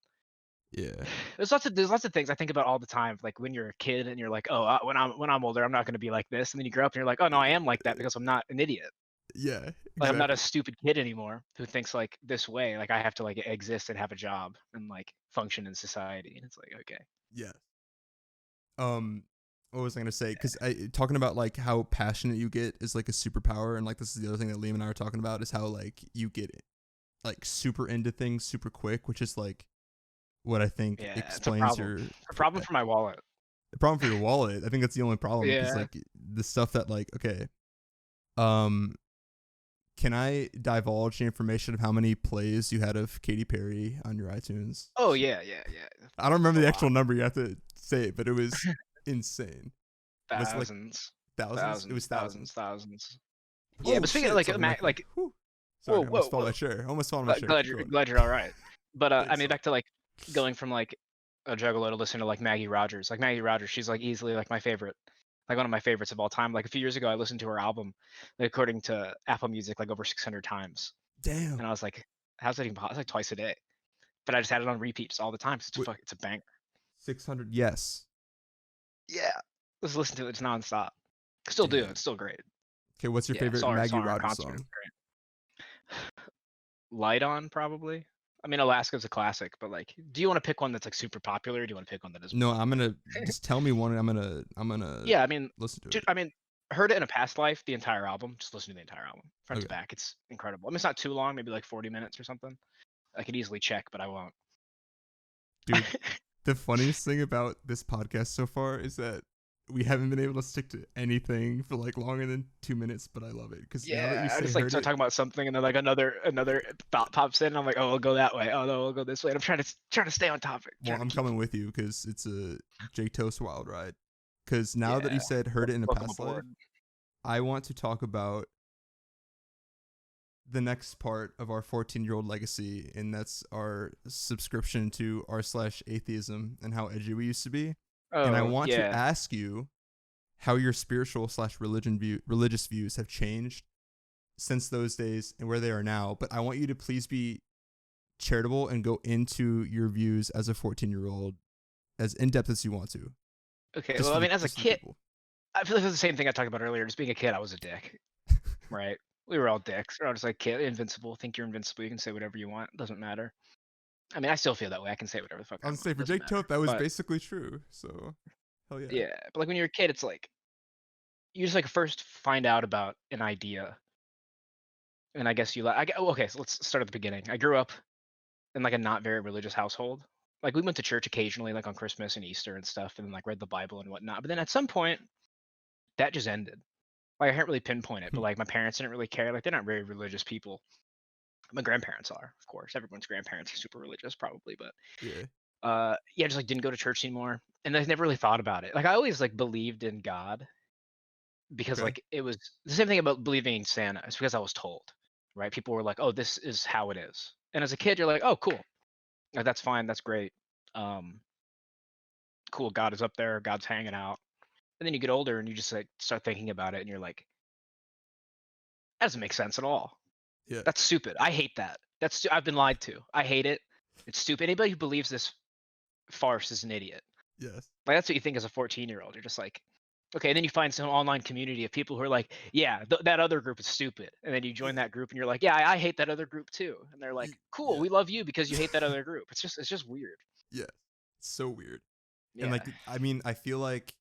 Yeah. There's lots of things I think about all the time. Like when you're a kid and you're like, oh, when I'm older, I'm not going to be like this. And then you grow up and you're like, oh no, I am like that because I'm not an idiot. Yeah, Like I'm not a exactly. stupid kid anymore who thinks like this way. Like I have to like exist and have a job and like function in society. And it's like, okay. Yeah. What was I gonna say? Because I talking about like how passionate you get is like a superpower, and like this is the other thing that Liam and I were talking about is how like you get like super into things super quick, which is like what I think Yeah, it's a explains problem. your A problem for my wallet. the problem for your wallet. I think that's the only problem because Yeah. like the stuff that like okay, um, can I divulge the information of how many plays you had of Katy Perry on your iTunes? Oh yeah, yeah, yeah. I don't A remember the actual lot. number. You have to say it, but it was insane. Was it like Thousands. thousands? It was Thousands, thousands. thousands, thouds. Yeah, Oh but speaking of shit! like Sorry, Michael. like Whew. whoa, Sorry, I almost whoa, fell whoa. my chair. I almost fell on my chair. Glad Keep you're going. glad you're all right. But Yeah, I mean, sorry. back to like going from like a juggalo to listen to like Maggie Rogers. Like Maggie Rogers, she's like easily like my favorite, like one of my favorites of all time. Like a few years ago, I listened to her album, like, according to Apple Music, like over 600 times, Damn. and I was like, how's that even possible? It's like twice a day. But I just had it on repeat just all the time. 'Cause Wait, it's a banger. 600. Yes. Yeah, just listen to it. It's nonstop. Still do. Damn. It's still great. Okay, what's your Yeah, favorite saw Maggie her in Rogers concert. It was song? great. Light on probably. I mean, Alaska's a classic, but like, do you want to pick one that's like super popular, or do you want to pick one that is No, more I'm popular? gonna just tell me one. And I'm gonna Yeah, I mean, listen to it. I mean, heard it in a past life, the entire album. Just listen to the entire album, front to Okay, back. It's incredible. I mean, it's not too long, maybe like 40 minutes or something. I could easily check, but I won't. dude. The funniest thing about this podcast so far is that we haven't been able to stick to anything for like longer than 2 minutes, but I love it because now that you Yeah, I say just like heard start it, talking about something, and then like another thought pops in. And I'm like, oh, we'll go that way. Oh no, we'll go this way. And I'm trying to stay on topic. well, Trying to I'm keep coming from. with you because it's a Jake Toast wild ride. Because now that Yeah, you said heard it in a welcome past life, aboard. I want to talk about the next part of our 14-year-old legacy, and that's our subscription to r/atheism and how edgy we used to be. And I Oh want to yeah. ask you how your spiritual/religious views have changed since those days and where they are now. But I want you to please be charitable and go into your views as a 14-year-old as in depth as you want to, Okay. just Well, for I the mean, as a just for the kid, people. I feel like it's the same thing I talked about earlier. Just being a kid, I was a dick, right? We were all dicks. We're all just like kid, invincible. Think you're invincible. You can say whatever you want. Doesn't matter. I mean, I still feel that way. I can say whatever the fuck I I was gonna want. say for Doesn't Jake matter. Toth, that was But basically true. So hell yeah. yeah, but like when you're a kid, it's like you just like first find out about an idea, and I guess you like. Oh, okay, so let's start at the beginning. I grew up in like a not very religious household. Like we went to church occasionally, like on Christmas and Easter and stuff, and then like read the Bible and whatnot. But then at some point, that just ended. Like I can't really pinpoint it, but like my parents didn't really care. Like they're not very religious people. My grandparents are, of course. Everyone's grandparents are super religious, probably, but Yeah. yeah, just like didn't go to church anymore, and I never really thought about it. Like I always like believed in God because Okay. like it was the same thing about believing in Santa. It's because I was told. right? People were like, "Oh, this is how it is." And as a kid, you're like, "Oh, cool. That's fine. That's great. Um, cool. God is up there. God's hanging out." And then you get older and you just like start thinking about it, and you're like, "That doesn't make sense at all. Yeah. That's stupid. I hate that. I've been lied to. I hate it. It's stupid. Anybody who believes this farce is an idiot." Yes. Like that's what you think as a 14-year-old. You're just like, okay. And then you find some online community of people who are like, "Yeah, that other group is stupid." And then you join Yeah. that group, and you're like, "Yeah, I hate that other group too." And they're like, "Cool, Yeah. we love you because you hate that other group." It's just weird. Yeah. It's so weird. And Yeah. like, I mean, I feel like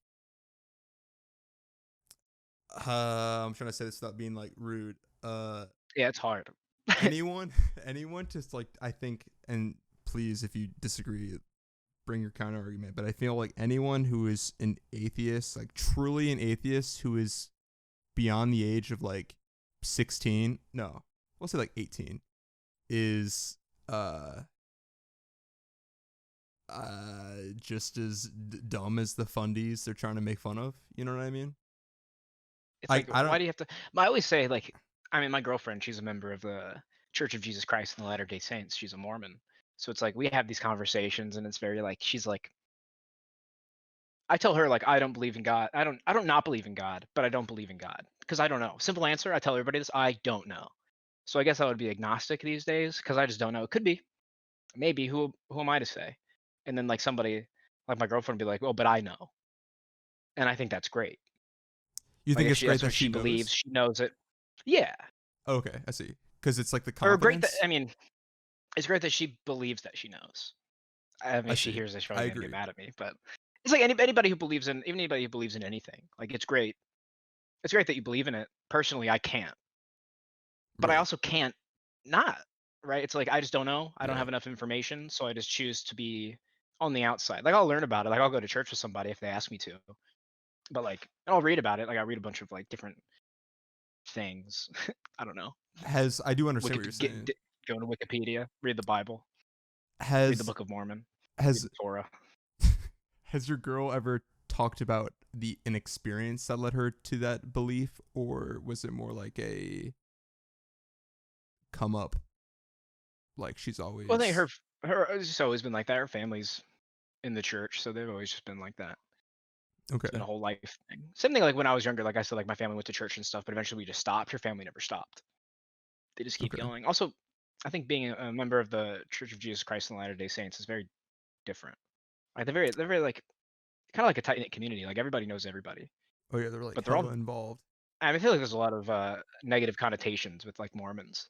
I'm trying to say this without being like rude. Yeah, it's hard. Anyone just like, I think, and please, if you disagree, bring your counter argument, but I feel like anyone who is an atheist, like truly an atheist, who is beyond the age of like 16, no, we'll say like 18, is just as dumb as the fundies they're trying to make fun of. You know what I mean? It's like, I why don't. do you have to? I always say, like, I mean, my girlfriend, she's a member of the Church of Jesus Christ and the Latter-day Saints. She's a Mormon. So it's like we have these conversations, and it's very like she's like, I tell her like I don't believe in God. I don't not believe in God, but I don't believe in God because I don't know. Simple answer. I tell everybody this. I don't know. So I guess I would be agnostic these days because I just don't know. It could be, maybe. Who am I to say? And then like somebody like my girlfriend would be like, "Well, but I know," and I think that's great. You Like think if it's she great that's that what she she believes, knows? she knows it. Yeah, Okay, I see. Because it's like the or great that confidence. I mean, it's great that she believes that she knows. I mean, I if she see. hears this, she's I probably gonna get agree. mad at me, but it's like anybody who believes in even anybody who believes in anything. Like it's great. It's great that you believe in it. Personally, I can't, but I Right. also can't not. Right? It's like I just don't know. I don't Yeah. have enough information, so I just choose to be on the outside. Like I'll learn about it. Like I'll go to church with somebody if they ask me to, but like I'll read about it. Like I read a bunch of like different things. I don't know. I do understand what you're Wiki, saying. go to Wikipedia, read the Bible, read the Has Book of Mormon, read has the Torah. has your girl ever talked about an experience that led her to that belief, or was it more like a come up? Like she's Well, I think always her it's just always been like that. Her family's in the church, so they've always just been like that. It's been okay. a whole life thing. Same thing like when I was younger. Like I said, like my family went to church and stuff, but eventually we just stopped. Her family never stopped. They just keep Okay. going. Also, I think being a member of the Church of Jesus Christ and Latter-day Saints is very different. Like they're very like kind of like a tight knit community. Like everybody knows everybody, Oh yeah, they're like but they're all. hella involved. I feel like there's a lot of negative connotations with like Mormons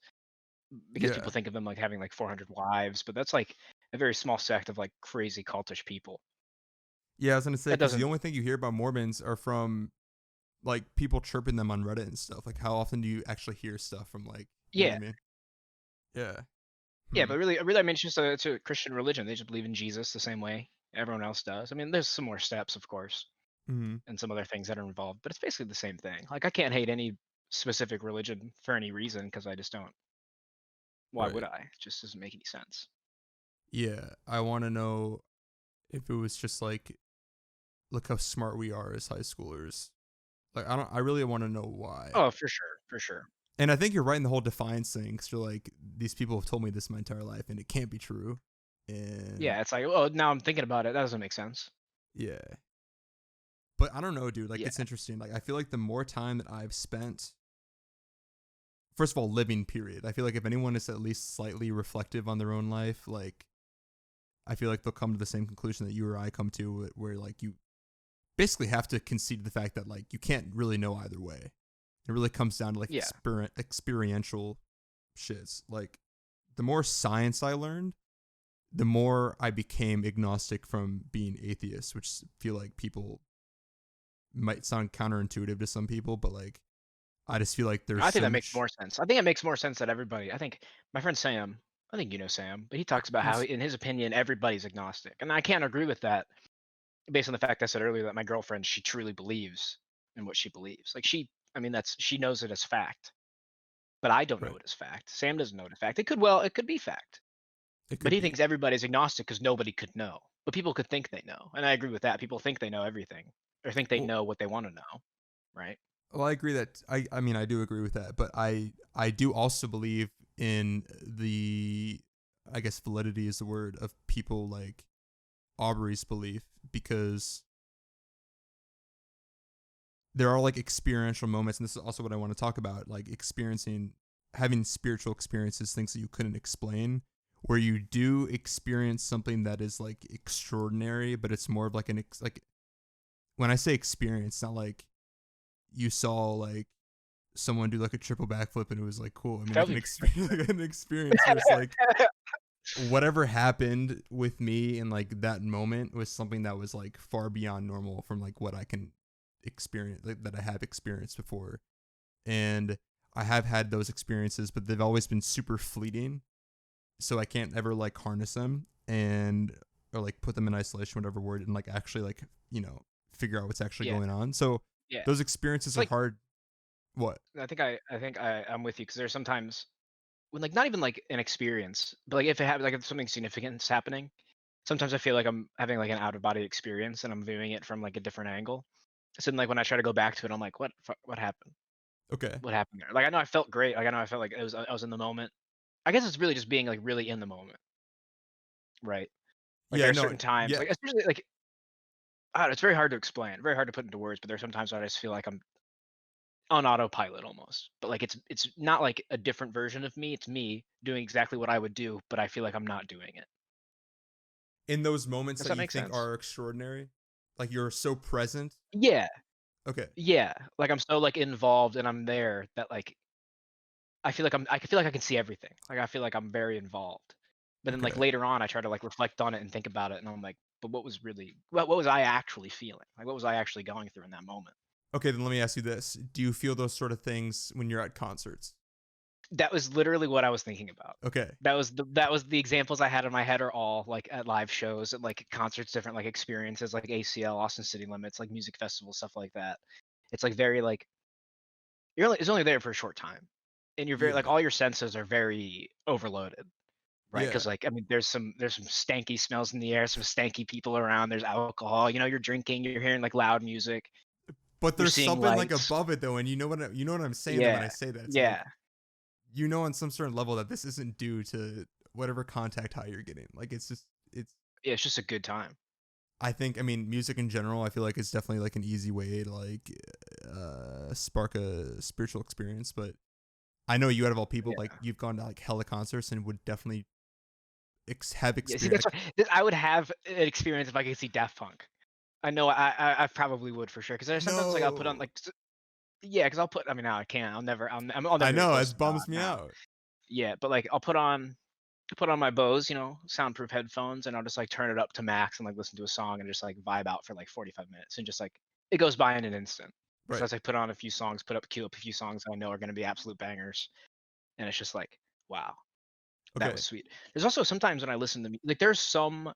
because Yeah. people think of them like having like 400 wives, but that's like a very small sect of like crazy cultish people. Yeah, I was gonna say That because the doesn't. only thing you hear about Mormons are from like people chirping them on Reddit and stuff. Like, how often do you actually hear stuff from like, you know what Yeah, I mean? Yeah. yeah, Hmm. but really, I mean, it's a Christian religion. They just believe in Jesus the same way everyone else does. I mean, there's some more steps, of course, Hmm. and some other things that are involved, but it's basically the same thing. Like, I can't hate any specific religion for any reason because I just don't. Why would Right. I? It just doesn't make any sense. Yeah. I want to know if it was just like, look how smart we are as high schoolers. Like, I don't. I really want to know why. Oh, for sure, for sure. And I think you're right in the whole defiance thing. Cause you're like, these people have told me this my entire life, and it can't be true. And Yeah, it's like, oh, now I'm thinking about it. That doesn't make sense. yeah. But I don't know, dude. Like, Yeah, it's interesting. Like, I feel like the more time that I've spent, first of all, living, period. I feel like if anyone is at least slightly reflective on their own life, like, I feel like they'll come to the same conclusion that you or I come to, where like you basically have to concede the fact that like you can't really know either way. It really comes down to like yeah. experiential shits. Like, the more science I learned, the more I became agnostic from being atheist, which feel like people might sound counterintuitive to some people, but like I just feel like there's I think so that makes much. more sense. I think it makes more sense that everybody. I think my friend Sam. I think you know Sam, but he talks about how, Who's in his opinion, everybody's agnostic, and I can't agree with that based on the fact I said earlier that my girlfriend, she truly believes in what she believes. Like I mean, she knows it as fact, but I don't know right? it as fact. Sam doesn't know it as fact. It could be fact, It but could he be thinks everybody's agnostic because nobody could know. But people could think they know, and I agree with that. People think they know everything, or think they well, know what they want to know, right? Well, I agree that I mean I do agree with that, but I do also believe in the, I guess validity is the word, of people like Aubrey's belief, because there are like experiential moments, and this is also what I want to talk about, like having spiritual experiences, things that you couldn't explain, where you do experience something that is like extraordinary, but it's more of like like when I say experience, not like you saw like someone do like a triple backflip and it was like cool. I mean, like an experience where it's like whatever happened with me in like that moment was something that was like far beyond normal from like what I can experience, like, that I have experienced before. And I have had those experiences, but they've always been super fleeting, so I can't ever like harness them and or like put them in isolation, whatever word, and like actually like, figure out what's actually going on. So those experiences are like, hard. What? I'm with you, because there's sometimes when like not even like an experience, but like if it happens, like if something significant is happening, sometimes I feel like I'm having like an out of body experience and I'm viewing it from like a different angle. So then like when I try to go back to it, I'm like, what happened? Okay. What happened there? Like I know I felt great. Like I know I felt like I was in the moment. I guess it's really just being like really in the moment, right? Like there are certain times, like especially like I don't know, it's very hard to explain, very hard to put into words. But there's sometimes I just feel like I'm on autopilot almost. But like it's not like a different version of me. It's me doing exactly what I would do, but I feel like I'm not doing it. In those moments Does that that you make think sense? are extraordinary, like you're so present. Yeah, Okay. yeah. Like I'm so like involved and I'm there that like I feel like I can see everything. Like I feel like I'm very involved. But then like Okay. later on I try to like reflect on it and think about it and I'm like, but what was I actually feeling? Like what was I actually going through in that moment? Okay, then let me ask you this. Do you feel those sort of things when you're at concerts? That was literally what I was thinking about. Okay. That was the examples I had in my head are all like at live shows, at like concerts, different like experiences like ACL, Austin City Limits, like music festivals, stuff like that. It's like very like it's only there for a short time. And you're very like Yeah. all your senses are very overloaded. Right, Yeah. because like I mean, there's some stanky smells in the air, some stanky people around. There's alcohol. You know, you're drinking. You're hearing like loud music. But You're there's seeing something like lights. above it though, and you know what I'm saying though when Yeah, I say that. It's like yeah, on some certain level that this isn't due to whatever contact high you're getting. Like it's yeah. It's just a good time. I think, I mean, music in general, I feel like it's definitely like an easy way to like spark a spiritual experience. But I know you, out of all people, like Yeah, you've gone to like hella concerts and would definitely have yeah. See, experience. that's why I would have an experience if I could see Daft Punk. I know I probably would for sure. Because there's sometimes like I'll put on No, like yeah. Because I'll put. I mean, now I can't. I'll I never get know close it to bums me now. out. Yeah, but like I'll put on my Bose, you know, soundproof headphones, and I'll just like turn it up to max and like listen to a song and just like vibe out for like 45 minutes and just like it goes by in an instant. Because Right. as I put on a few songs, queue up a few songs I know are going to be absolute bangers, and it's just like, wow, that was Okay. sweet. There's also sometimes when I listen to like there's some.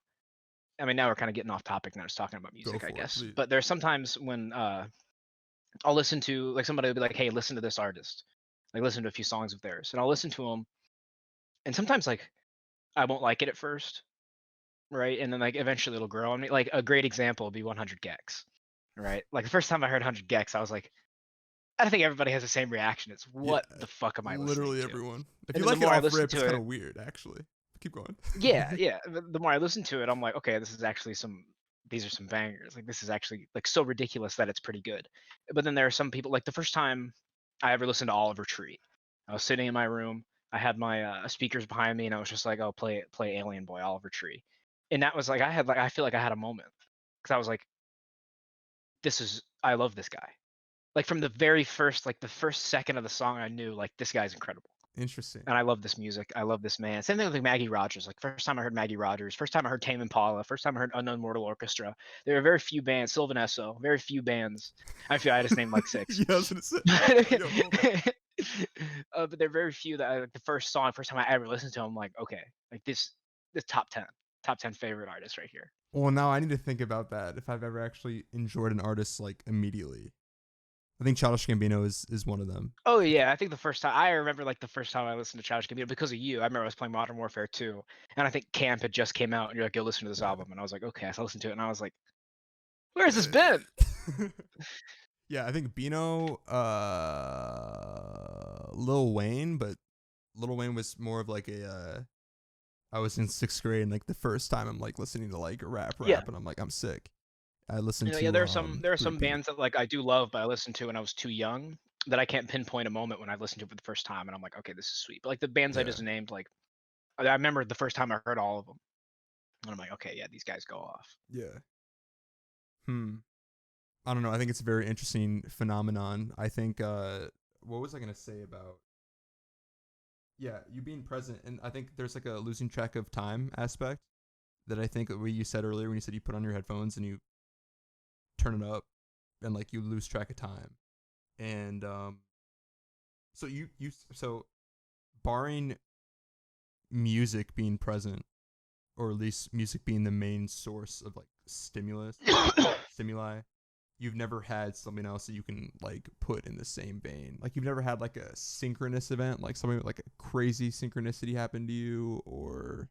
I mean, now we're kind of getting off topic now, just talking about Go music, I for it, guess. please. But there's sometimes when I'll listen to like somebody will be like, hey, listen to this artist, like listen to a few songs of theirs, and I'll listen to them, and sometimes like I won't like it at first, right? And then like eventually it'll grow on me. Like a great example would be 100 gex, right? Like the first time I heard 100 gex, I was like, I think everybody has the same reaction. It's Yeah, what the fuck am I listening literally to? everyone. If And you then the like it more I off listen rip, it's to kind it, of weird, actually. Keep going. yeah, yeah. The more I listen to it, I'm like, okay, this is actually some. These are some bangers. Like this is actually like so ridiculous that it's pretty good. But then there are some people like the first time I ever listened to Oliver Tree, I was sitting in my room. I had my speakers behind me, and I was just like, "Oh, play Alien Boy, Oliver Tree," and that was like I feel like I had a moment because I was like, I love this guy. Like from the very first, like the first second of the song, I knew like this guy's incredible. Interesting. And I love this music. I love this man. Same thing with like Maggie Rogers. Like first time I heard Maggie Rogers, first time I heard Tame Impala, first time I heard Unknown Mortal Orchestra. There are very few bands, Sylvan Esso, very few bands. I feel I just named like six. Yeah, I was gonna say. Yo, hold on. But there are very few that like the first time I ever listened to them, like okay, like this top 10 favorite artist right here. Well, now I need to think about that. If I've ever actually enjoyed an artist like immediately, I think Childish Gambino is one of them. Oh yeah, I think the first time I remember like the first time I listened to Childish Gambino because of you. I remember I was playing Modern Warfare 2, and I think Camp had just came out, and you're like, "Go listen to this Yeah. album," and I was like, "Okay." So I listened to it, and I was like, "Where has this been?" Yeah, I think Beano, Lil Wayne, but Lil Wayne was more of like a. I was in 6th grade, and like the first time I'm like listening to like rap, Yeah. and I'm like, I'm sick. I listened Yeah, to there are some Groupie. bands that like I do love, but I listened to when I was too young that I can't pinpoint a moment when I listened to it for the first time, and I'm like, okay, this is sweet. But like the bands I Yeah, just named, like I remember the first time I heard all of them, and I'm like, okay, yeah, these guys go off. yeah. I don't know. I think it's a very interesting phenomenon. I think. What was I gonna say about? Yeah, you being present, and I think there's like a losing track of time aspect that I think what you said earlier when you said you put on your headphones and you turn it up, and like you lose track of time, and so so barring music being present, or at least music being the main source of like stimuli, you've never had something else that you can like put in the same vein. Like you've never had like a synchronous event, like something like a crazy synchronicity happened to you, or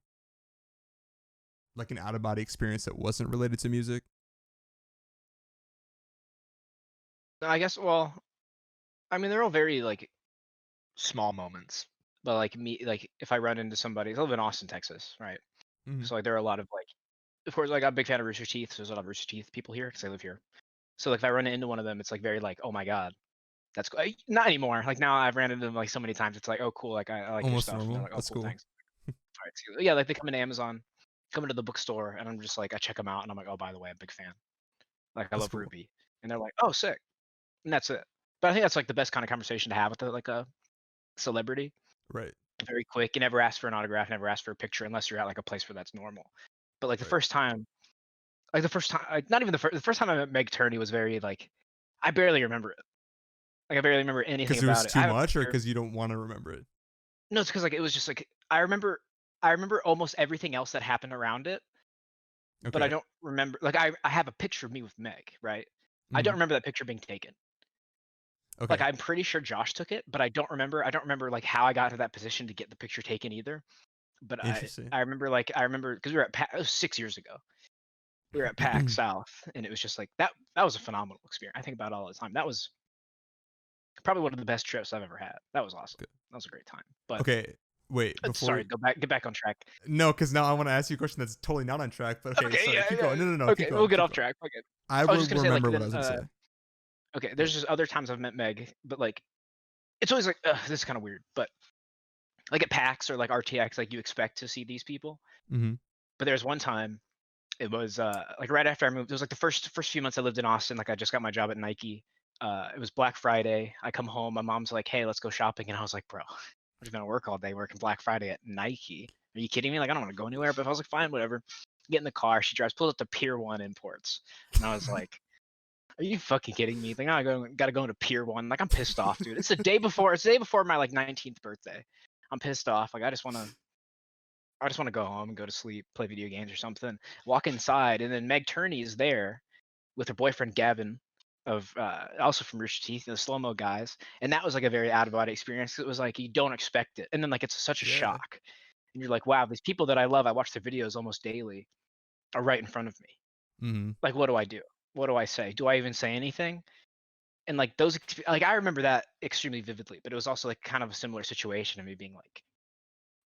like an out of body experience that wasn't related to music. I guess. Well, I mean, they're all very like small moments, but like me, like if I run into somebody, I live in Austin, Texas, right? Mm-hmm. So like there are a lot of like, of course, like I'm a big fan of Rooster Teeth. So there's a lot of Rooster Teeth people here because I live here. So like if I run into one of them, it's like very like, oh my god, that's cool. Not anymore. Like now I've ran into them like so many times. It's like, oh cool, like I like your Almost stuff, and they're normal. like, oh That's cool, cool. thanks. All right, so, yeah, like they come into Amazon, come into the bookstore, and I'm just like, I check them out, and I'm like, oh by the way, I'm a big fan. Like I That's love cool. Ruby, and they're like, oh sick, and that's it. But I think that's like the best kind of conversation to have with like a celebrity. Right. Very quick. You never ask for an autograph, never ask for a picture unless you're at like a place where that's normal. But like the Right. first time, like not even the first time I met Meg Turney was very like, I barely remember it. Like I barely remember anything Because it was about it. I too have a much, or picture. because you don't want to remember it? No, it's because like it was just like I remember almost everything else that happened around it, but I Okay. don't remember. Like I have a picture of me with Meg, right? I Mm-hmm. don't remember that picture being taken. Like Okay. I'm pretty sure Josh took it, but I don't remember. I don't remember like how I got to that position to get the picture taken either. But Interesting. I remember because we were it was 6 years ago. We were at PAX South, and it was just like that. That was a phenomenal experience. I think about it all the time. That was probably one of the best trips I've ever had. That was awesome. Good. That was a great time. But Okay. Wait. Before. sorry, get back on track. No, because now I want to ask you a question that's totally not on track. But okay, Okay, sorry. yeah, Keep yeah. going. No. Keep Okay, we'll going. get Keep off going. track. Okay. I I was will just gonna say like remember what I then was gonna say. okay, Yeah. there's just other times I've met Meg, but like it's always like this is kind of weird, but like at PAX or like RTX, like you expect to see these people. Mm-hmm. But there's one time it was like right after I moved. It was like the first few months I lived in Austin. Like I just got my job at Nike. It was Black Friday. I come home. My mom's like, "Hey, let's go shopping," and I was like, "Bro, I'm just gonna work all day working Black Friday at Nike. Are you kidding me? Like I don't want to go anywhere." But I was like, "Fine, whatever." Get in the car. She drives, pulls up to Pier One Imports, and I was like, "Are you fucking kidding me?" Like I gotta go into Pier One. Like I'm pissed off, dude. It's the day before. It's the day before my like 19th birthday. I'm pissed off. Like I just want to go home and go to sleep, play video games or something. Walk inside, and then Meg Turney is there with her boyfriend Gavin, of also from Rooster Teeth, the slow mo guys, and that was like a very out of body experience. It was like you don't expect it, and then like it's such a Yeah. shock, and you're like, wow, these people that I love, I watch their videos almost daily, are right in front of me. Mm-hmm. Like, what do I do? What do I say? Do I even say anything? And like like I remember that extremely vividly, but it was also like kind of a similar situation to me being like,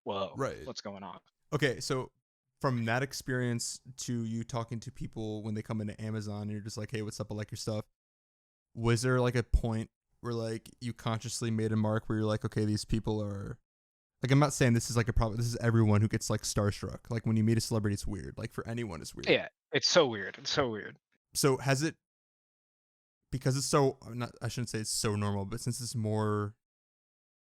whoa, Right. what's going on? Okay. So from that experience to you talking to people when they come into Amazon and you're just like, hey, what's up? I like your stuff. Was there like a point where like you consciously made a mark where you're like, okay, these people are like, I'm not saying this is like a problem. This is everyone who gets like starstruck. Like when you meet a celebrity, it's weird. Like for anyone, it's weird. Yeah, it's so weird. It's so weird. So has it, because it's so, not, I shouldn't say it's so normal, but since it's more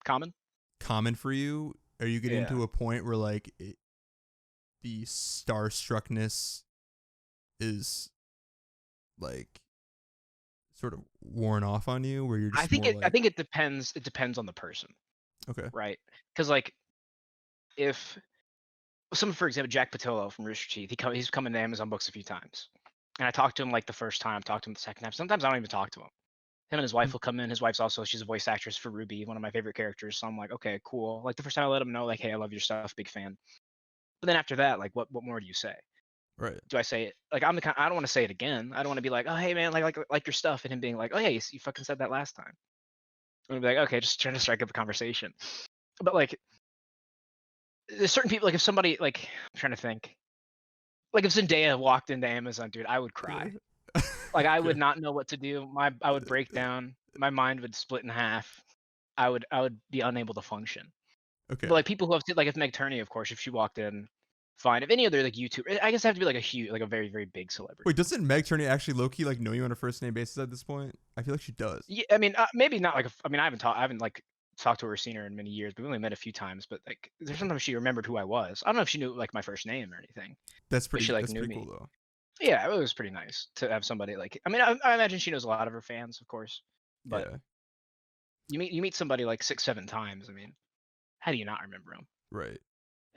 common for you, are you getting Yeah. to a point where like the starstruckness is like sort of worn off on you, where you're just more like, I think it depends. It depends on the person, okay, right? Because like if someone, for example, Jack Patillo from Rooster Teeth, he's come into Amazon Books a few times, and I talked to him like the first time, talked to him the second time. Sometimes I don't even talk to him. Him and his wife will come in. His wife's also she's a voice actress for Ruby, one of my favorite characters. So I'm like, okay, cool. Like the first time I let him know, like, hey, I love your stuff, big fan. But then after that, like, what more do you say? Right. Do I say it? Like, I'm the kind, I don't want to say it again. I don't want to be like, oh hey man, like your stuff, and him being like, oh yeah, you fucking said that last time. I'm gonna be like, okay, just trying to strike up a conversation. But like, there's certain people, like if somebody, like, I'm trying to think, like if Zendaya walked into Amazon, dude, I would cry. Like I would not know what to do. I would break down. My mind would split in half. I would be unable to function. Okay. But like people who have like if Meg Turney, of course, if she walked in, fine. If any other like YouTuber, I guess I have to be like a huge, like a very very big celebrity. Wait, doesn't Meg Turney actually low key like know you on a first name basis at this point? I feel like she does. Yeah, I mean maybe not like. I mean I haven't like talked to her or seen her in many years. But we only met a few times. But like there's sometimes she remembered who I was. I don't know if she knew like my first name or anything. That's pretty. But she like that's knew pretty me. cool though. Yeah, it was pretty nice to have somebody like. I mean, I imagine she knows a lot of her fans, of course. But yeah. you meet somebody like 6-7 times. I mean, how do you not remember them? Right.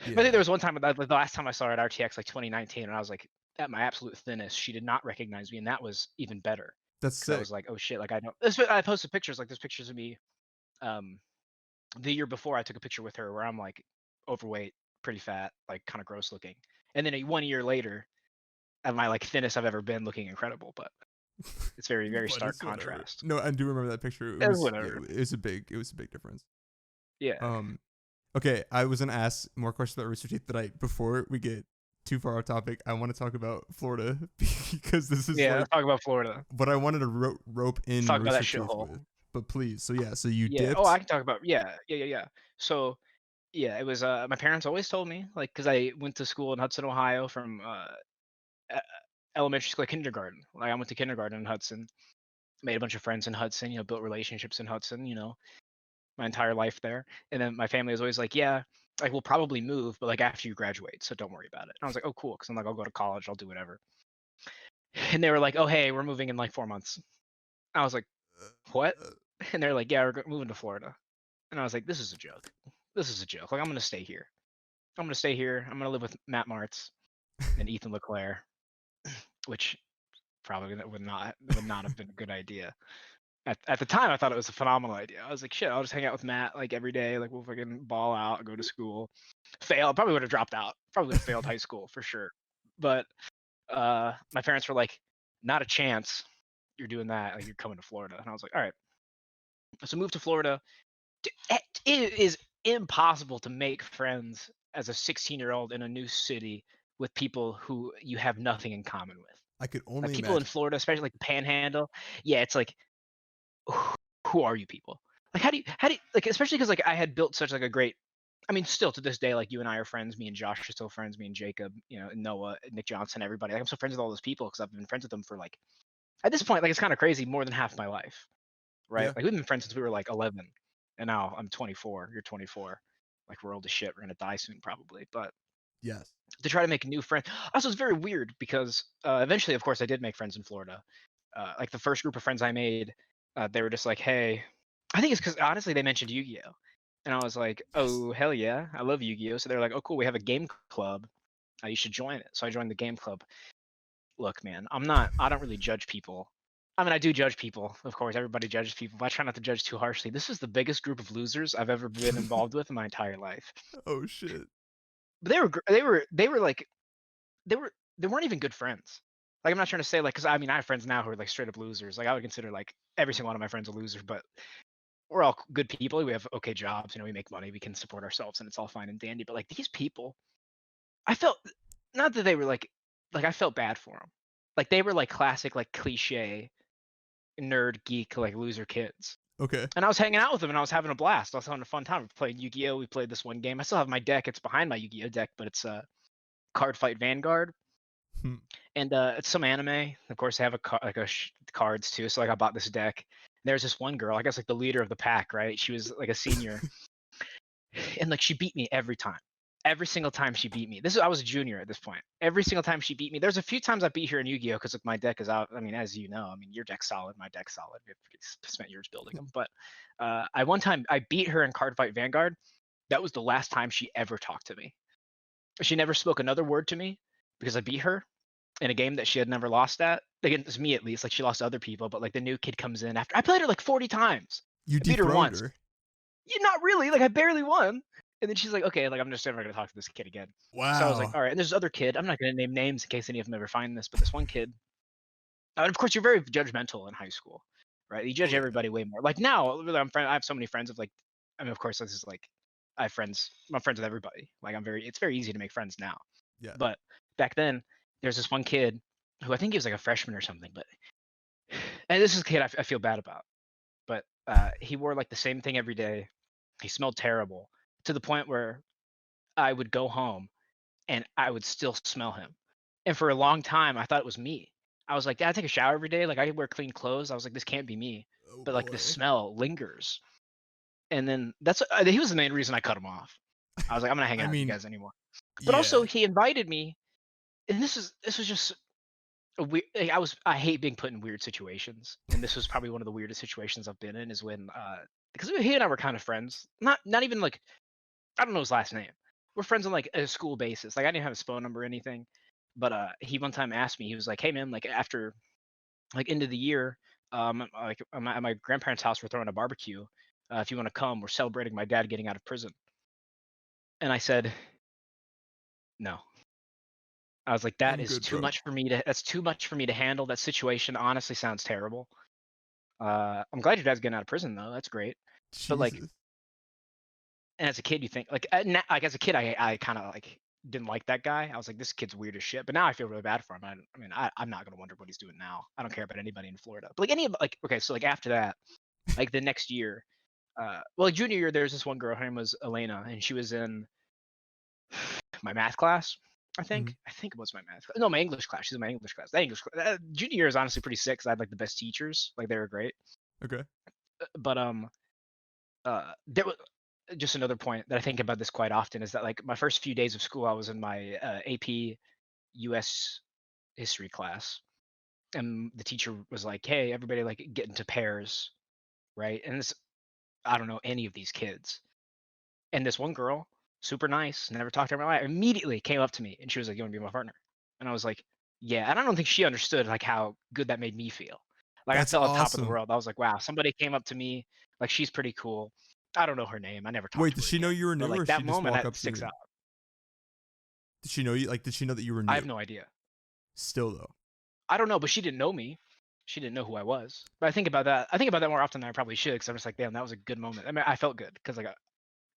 Yeah. I think there was one time, like the last time I saw her at RTX, like 2019, and I was like at my absolute thinnest. She did not recognize me, and that was even better. That's sick. I was like, oh shit, like I don't. I posted pictures, like there's pictures of me. The year before, I took a picture with her where I'm like overweight, pretty fat, like kind of gross looking, and then 1 year later, at my like thinnest I've ever been, looking incredible. But it's very very stark contrast. No, I do remember that picture. It was a big difference. Yeah. Okay, I was gonna ask more questions about Rooster Teeth, but before we get too far off topic, I want to talk about Florida because this is let's talk about Florida. But I wanted to rope in talk about that Rooster Teeth shithole. But please, so you dipped. Oh, I can talk about So yeah, it was my parents always told me, like, because I went to school in Hudson, Ohio, from elementary school, like kindergarten. Like I went to kindergarten in Hudson, made a bunch of friends in Hudson, built relationships in Hudson, my entire life there. And then my family was always like, yeah, like we'll probably move, but like after you graduate, so don't worry about it. And I was like, oh cool, because I'm like, I'll go to college, I'll do whatever. And they were like, oh hey, we're moving in like 4 months. I was like, what? And they're like, yeah, we're moving to Florida. And I was like, this is a joke. Like I'm gonna stay here. I'm gonna live with Matt Martz and Ethan LeClaire, which probably would not have been a good idea. At the time, I thought it was a phenomenal idea. I was like, shit, I'll just hang out with Matt like every day. Like we'll fucking ball out, go to school. Fail. Probably would have dropped out. Probably would have failed high school for sure. But my parents were like, not a chance. You're doing that. Like you're coming to Florida. And I was like, all right. So moved to Florida. It is impossible to make friends as a 16-year-old in a new city with people who you have nothing in common with. I could only like people imagine. in Florida, especially like the Panhandle. Yeah, it's like, who are you people? Like how do you like, especially because like I had built such like a great, I mean still to this day, like you and I are friends, me and Josh are still friends, me and Jacob, Noah, Nick Johnson, everybody. Like I'm still friends with all those people because I've been friends with them for like, at this point, like it's kind of crazy, more than half my life, right? Like we've been friends since we were like 11, and now I'm 24, you're 24. Like we're old as shit, we're gonna die soon probably. But yes, to try to make a new friend. Also, it's very weird because eventually, of course, I did make friends in Florida. Like the first group of friends I made, they were just like, hey, I think it's because honestly they mentioned Yu-Gi-Oh! And I was like, oh, hell yeah, I love Yu-Gi-Oh! So they're like, oh, cool, we have a game club. You should join it. So I joined the game club. Look, man, I don't really judge people. I mean, I do judge people. Of course, everybody judges people, but I try not to judge too harshly. This is the biggest group of losers I've ever been involved with in my entire life. Oh, shit. But they weren't even good friends. Like I'm not trying to say like, because I mean I have friends now who are like straight up losers. Like I would consider like every single one of my friends a loser, but we're all good people. We have okay jobs, we make money, we can support ourselves, and it's all fine and dandy. But like these people, I felt not that they were like I felt bad for them. Like they were like classic like cliche nerd geek like loser kids. Okay. And I was hanging out with them and I was having a blast. I was having a fun time. We played Yu-Gi-Oh! We played this one game. I still have my deck. It's behind my Yu-Gi-Oh! Deck, but it's Card Fight Vanguard. And it's some anime. Of course, they have cards too. So like I bought this deck. There's this one girl, I guess like the leader of the pack, right? She was like a senior. And like she beat me every time. Every single time she beat me. I was a junior at this point. Every single time she beat me. There's a few times I beat her in Yu-Gi-Oh! Because like my deck is out. I mean, as you know, your deck's solid, my deck's solid. We've spent years building them. But one time I beat her in Card Fight Vanguard. That was the last time she ever talked to me. She never spoke another word to me because I beat her in a game that she had never lost at. Against me at least. Like she lost to other people, but like the new kid comes in after I played her like 40 times. You beat her once. Yeah, not really. Like I barely won. And then she's like, "Okay, like, I'm just never gonna talk to this kid again." So I was like, Wow. "All right." And there's this other kid, I'm not gonna name names in case any of them ever find this, but this one kid, and of course, you're very judgmental in high school, right? You judge Oh yeah. everybody way more. Like now, really, I have so many friends of like, I mean, of course, this is like, I have friends. I'm friends with everybody. Like it's very easy to make friends now. Yeah. But back then, there's this one kid who I think he was like a freshman or something. But and this is a kid I feel bad about. But he wore like the same thing every day. He smelled terrible to the point where I would go home and I would still smell him. And for a long time, I thought it was me. I was like, "Dad, I take a shower every day. Like, I wear clean clothes." I was like, "This can't be me." Oh But like the boy. smell lingers. And then he was the main reason I cut him off. I was like, "I'm not hanging I out with you mean, guys anymore." But also, yeah. he invited me, and this was just a weird. Like, I hate being put in weird situations, and this was probably one of the weirdest situations I've been in. Is when because he and I were kind of friends. Not even like I don't know his last name. We're friends on like a school basis. Like I didn't have his phone number or anything. But he one time asked me, he was like, "Hey man, like after like end of the year, like at my grandparents' house, we're throwing a barbecue. If you want to come, we're celebrating my dad getting out of prison." And I said, "No." I was like, "That I'm is good, too bro. much for me to. That's too much for me to handle. That situation honestly sounds terrible. I'm glad your dad's getting out of prison though. That's great. But like, Jesus. and as a kid, you think like, like as a kid, I kind of like didn't like that guy. I was like, this kid's weird as shit. But now I feel really bad for him. I mean, I'm not gonna wonder what he's doing now. I don't care about anybody in Florida. But like any of like, okay, so like after that, like the next year, well, like junior year, there's this one girl. Her name was Elena, and she was in my math class. I Mhm. think. I think it was my math class. No, my English class. She's in my English class. That English class. Junior year is honestly pretty sick because I had like the best teachers. Like they were great. Okay. But there was just another point that I think about this quite often is that like my first few days of school, I was in my AP US history class, and the teacher was like, "Hey, everybody, like get into pairs, right?" And this, I don't know any of these kids, and this one girl, super nice, never talked to her in my life, immediately came up to me and she was like, "You want to be my partner?" And I was like, "Yeah." And I don't think she understood like how good that made me feel. Like I That's felt on top of the awesome. world. I was like, "Wow, somebody came up to me. Like she's pretty cool." I don't know her name. I never talked Wait, to did her she know again. you were But new, or like did she that just moment walk that up to sticks you? out. Did she know you? Like, did she know that you were I new? have no idea. Still though. I don't know, but she didn't know me. She didn't know who I was. But I think about that. I think about that more often than I probably should because I'm just like, damn, that was a good moment. I mean, I felt good because like,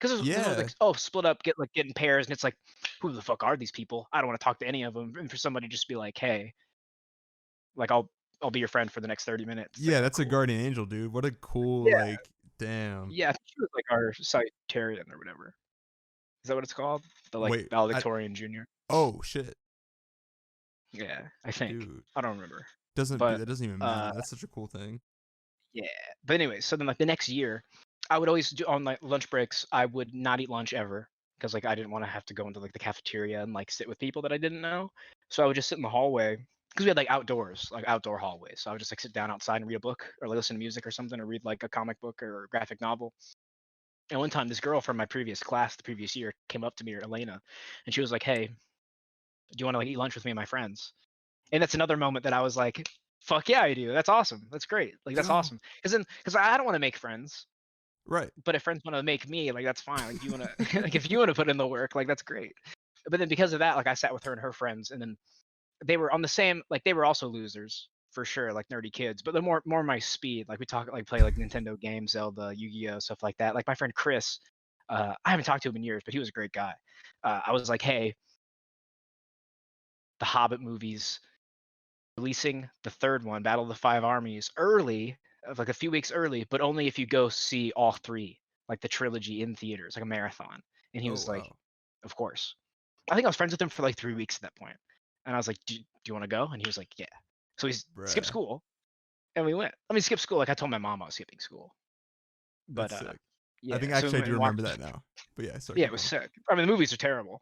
because this was like, Yeah. oh, split up, get in pairs, and it's like, who the fuck are these people? I don't want to talk to any of them. And for somebody to just be like, hey, like I'll be your friend for the next 30 minutes. It's like, Yeah, oh, that's a cool. guardian angel, dude. What a cool, Yeah, like, damn. yeah. I think she was like our Cytarian or whatever. Is that what it's called? The like Wait, valedictorian junior. oh shit, Yeah, I think. dude. I don't remember. Doesn't dude, But that doesn't even matter. uh That's such a cool thing. yeah. But anyway, so then like the next year, I would always do on like lunch breaks, I would not eat lunch ever because like I didn't want to have to go into like the cafeteria and like sit with people that I didn't know. So I would just sit in the hallway because we had like outdoors, like outdoor hallways. So I would just like sit down outside and read a book or like, listen to music or something or read like a comic book or a graphic novel. And one time this girl from my previous class the previous year came up to me, or Elena, and she was like, "Hey, do you want to like eat lunch with me and my friends?" And that's another moment that I was like, "Fuck yeah, I do. That's awesome. That's great. Like that's Go. awesome." Because I don't want to make friends, Right. but if friends want to make me, like that's fine. Like if you want to, like if you want to put in the work, like that's great. But then because of that, like I sat with her and her friends, and then they were on the same, like they were also losers for sure, like nerdy kids, but they're more my speed. Like we talk, like play like Nintendo games, Zelda, Yu-Gi-Oh, stuff like that. Like my friend Chris, I haven't talked to him in years, but he was a great guy. I was like, hey, the Hobbit movies releasing the third one, Battle of the Five Armies, early, like a few weeks early, but only if you go see all three, like the trilogy in theaters, like a marathon. And he Oh was like, wow. of course. I think I was friends with him for like 3 weeks at that point. And I was like, do you want to go? And he was like, yeah. So he skipped Bruh. school and we went. I mean, skip school. Like I told my mom I was skipping school. But That's sick. I think yeah, so we actually I went do and remember watched. that now. But yeah, sorry, Yeah, keep it was going. sick. I mean, the movies are terrible,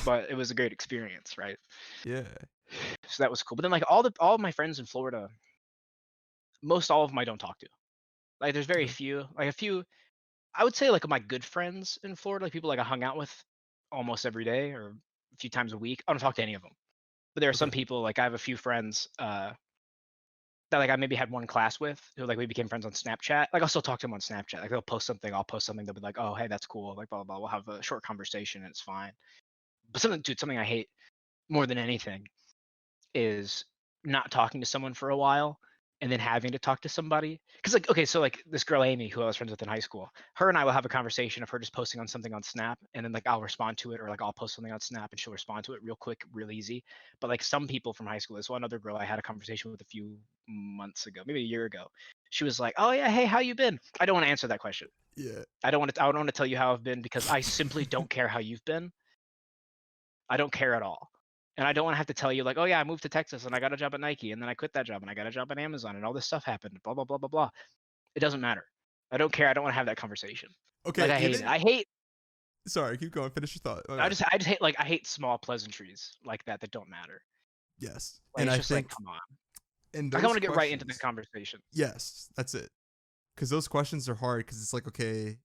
but it was a great experience, right? Yeah. So that was cool. But then like all of my friends in Florida, most all of them I don't talk to. Like there's very Okay. few, like a few. I would say like my good friends in Florida, like people like I hung out with almost every day or a few times a week. I don't talk to any of them. But there are some Okay. people like I have a few friends that like I maybe had one class with who like we became friends on Snapchat. Like I'll still talk to them on Snapchat. Like they'll post something, I'll post something. They'll be like, "Oh, hey, that's cool." Like blah blah blah. We'll have a short conversation and it's fine. But something I hate more than anything is not talking to someone for a while and then having to talk to somebody. Because like, okay, so like this girl Amy, who I was friends with in high school, her and I will have a conversation of her just posting on something on Snap, and then like I'll respond to it, or like I'll post something on Snap and she'll respond to it real quick, real easy. But like some people from high school, this one other girl I had a conversation with a few months ago, maybe a year ago. She was like, "Oh yeah, hey, how you been?" I don't want to answer that question. Yeah. I don't want to tell you how I've been because I simply don't care how you've been. I don't care at all. And I don't want to have to tell you like, "Oh yeah, I moved to Texas and I got a job at Nike and then I quit that job and I got a job at Amazon and all this stuff happened, blah blah blah blah blah." It doesn't matter. I don't care. I don't want to have that conversation. Okay, Like I hate it. I hate. Sorry, keep going. Finish your thought. I just hate like I hate small pleasantries like that don't matter. Yes, like, and it's I just think, like, come on. and I want to get right into the conversation. Yes, that's it. Because those questions are hard. Because it's like, okay,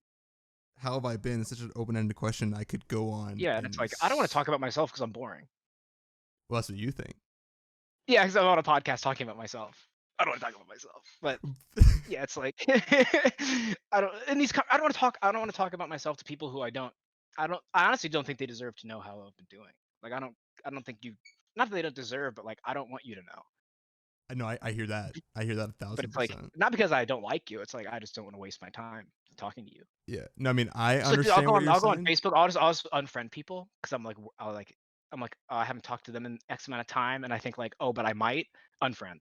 how have I been? It's such an open-ended question. I could go on. Yeah, and it's like I don't want to talk about myself because I'm boring. Well, that's what you think. Yeah, because I'm on a podcast talking about myself. I don't want to talk about myself, but yeah, it's like I don't want to talk. I don't want to talk about myself to people who I honestly don't think they deserve to know how I've been doing. Like I don't think you. Not that they don't deserve, but like I don't want you to know. I know. I hear that. I hear that 1,000%. But it's like not because I don't like you. It's like I just don't want to waste my time talking to you. Yeah. No, I mean I So understand what you're I'll go saying. on Facebook. I'll just unfriend people because I'm like oh, I haven't talked to them in X amount of time, and I think like, oh, but I might unfriend.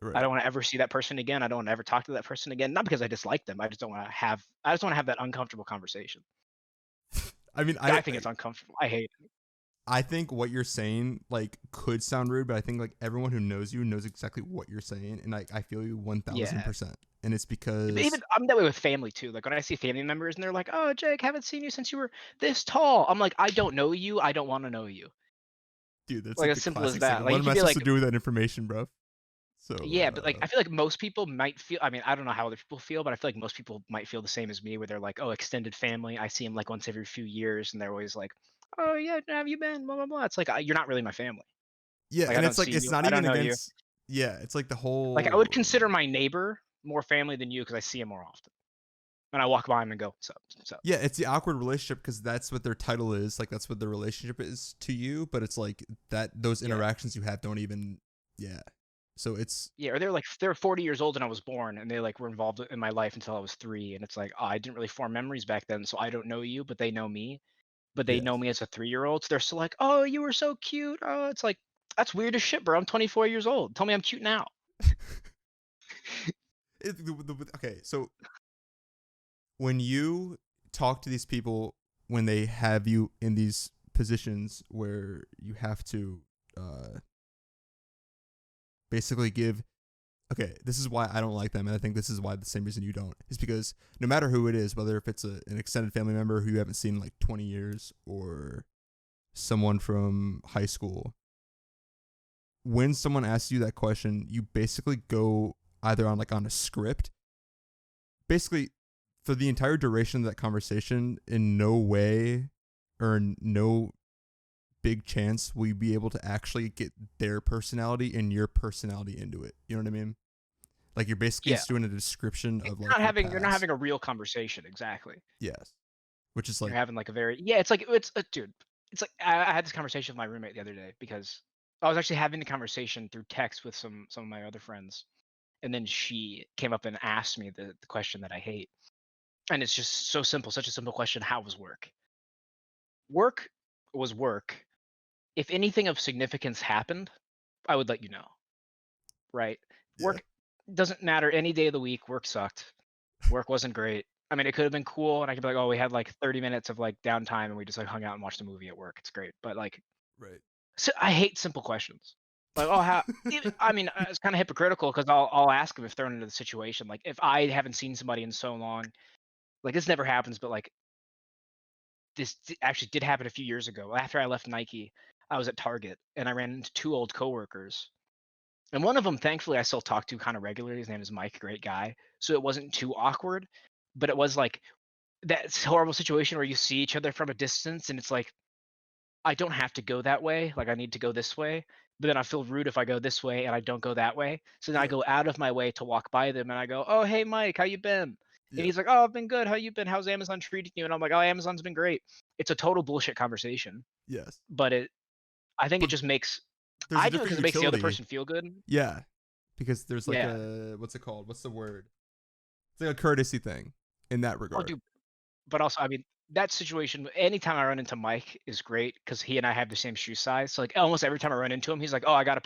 Right. I don't want to ever see that person again. I don't want to ever talk to that person again. Not because I dislike them. I just want to have that uncomfortable conversation. I mean, I think it's uncomfortable. I hate it. I think what you're saying like could sound rude, but I think like everyone who knows you knows exactly what you're saying, and I feel you 1,000%. And it's because even I'm that way with family too. Like when I see family members and they're like, "Oh, Jake, haven't seen you since you were this tall." I'm like, I don't know you. I don't want to know you. Dude, that's like like as the simple as classic that. thing. Like What you am could I be supposed like, to do with that information, bro? So yeah, but like I feel like most people might feel. I mean, I don't know how other people feel, but I feel like most people might feel the same as me, where they're like, "Oh, extended family. I see them like once every few years, and they're always like, oh yeah, how have you been? Blah blah blah." It's like you're not really my family. yeah, Like I and don't it's like see it's you. not I don't even know you. against. Yeah, it's like the whole. Like I would consider my neighbor more family than you because I see him more often. And I walk by him and go, "So." Yeah, it's the awkward relationship because that's what their title is. Like that's what their relationship is to you. But it's like that those interactions you have don't even. Yeah. So it's or they're 40 years old and I was born, and they like were involved in my life until I was 3, and it's like, oh, I didn't really form memories back then, so I don't know you, but they know me. But they know me as a 3-year-old, so they're still like, "Oh, you were so cute." Oh, it's like that's weird as shit, bro. I'm 24 years old. Tell me I'm cute now. okay, so when you talk to these people, when they have you in these positions where you have to basically give, okay, this is why I don't like them, and I think this is why the same reason you don't, is because no matter who it is, whether if it's an extended family member who you haven't seen in like 20 years or someone from high school, when someone asks you that question, you basically go either on a script, basically for the entire duration of that conversation. In no way or no big chance will you be able to actually get their personality and your personality into it. You know what I mean? Like you're basically just doing a description of like you're not having a real conversation. Exactly. Yes. Which is like you're having like a very it's like dude. It's like I had this conversation with my roommate the other day because I was actually having the conversation through text with some of my other friends, and then she came up and asked me the question that I hate, and it's just so simple, such a simple question. How was work? Work was work. If anything of significance happened, I would let you know. Right? Work doesn't matter any day of the week. Work sucked. Work wasn't great. I mean, it could have been cool, and I could be like, "Oh, we had like 30 minutes of like downtime, and we just like hung out and watched a movie at work. It's great." But like, right. So I hate simple questions. Like, oh, how? I mean, it's kind of hypocritical because I'll ask them if they're into the situation. Like, if I haven't seen somebody in so long, like this never happens, but like this actually did happen a few years ago. After I left Nike, I was at Target and I ran into 2 old coworkers. And one of them, thankfully, I still talk to kind of regularly. His name is Mike, great guy. So it wasn't too awkward, but it was like that horrible situation where you see each other from a distance and it's like I don't have to go that way. Like I need to go this way, but then I feel rude if I go this way and I don't go that way. So then I go out of my way to walk by them and I go, "Oh, hey Mike, how you been?" And he's like, "Oh, I've been good. How you been? How's Amazon treating you?" And I'm like, "Oh, Amazon's been great." It's a total bullshit conversation. Yes. But I think it But just makes there's a I do it because different it makes the other utility. person feel good. Yeah. Because there's like Yeah. a, what's it called? What's the word? It's like a courtesy thing in that Oh, regard. dude. But also, I mean, that situation, anytime I run into Mike is great because he and I have the same shoe size. So like almost every time I run into him, he's like, "Oh, I got a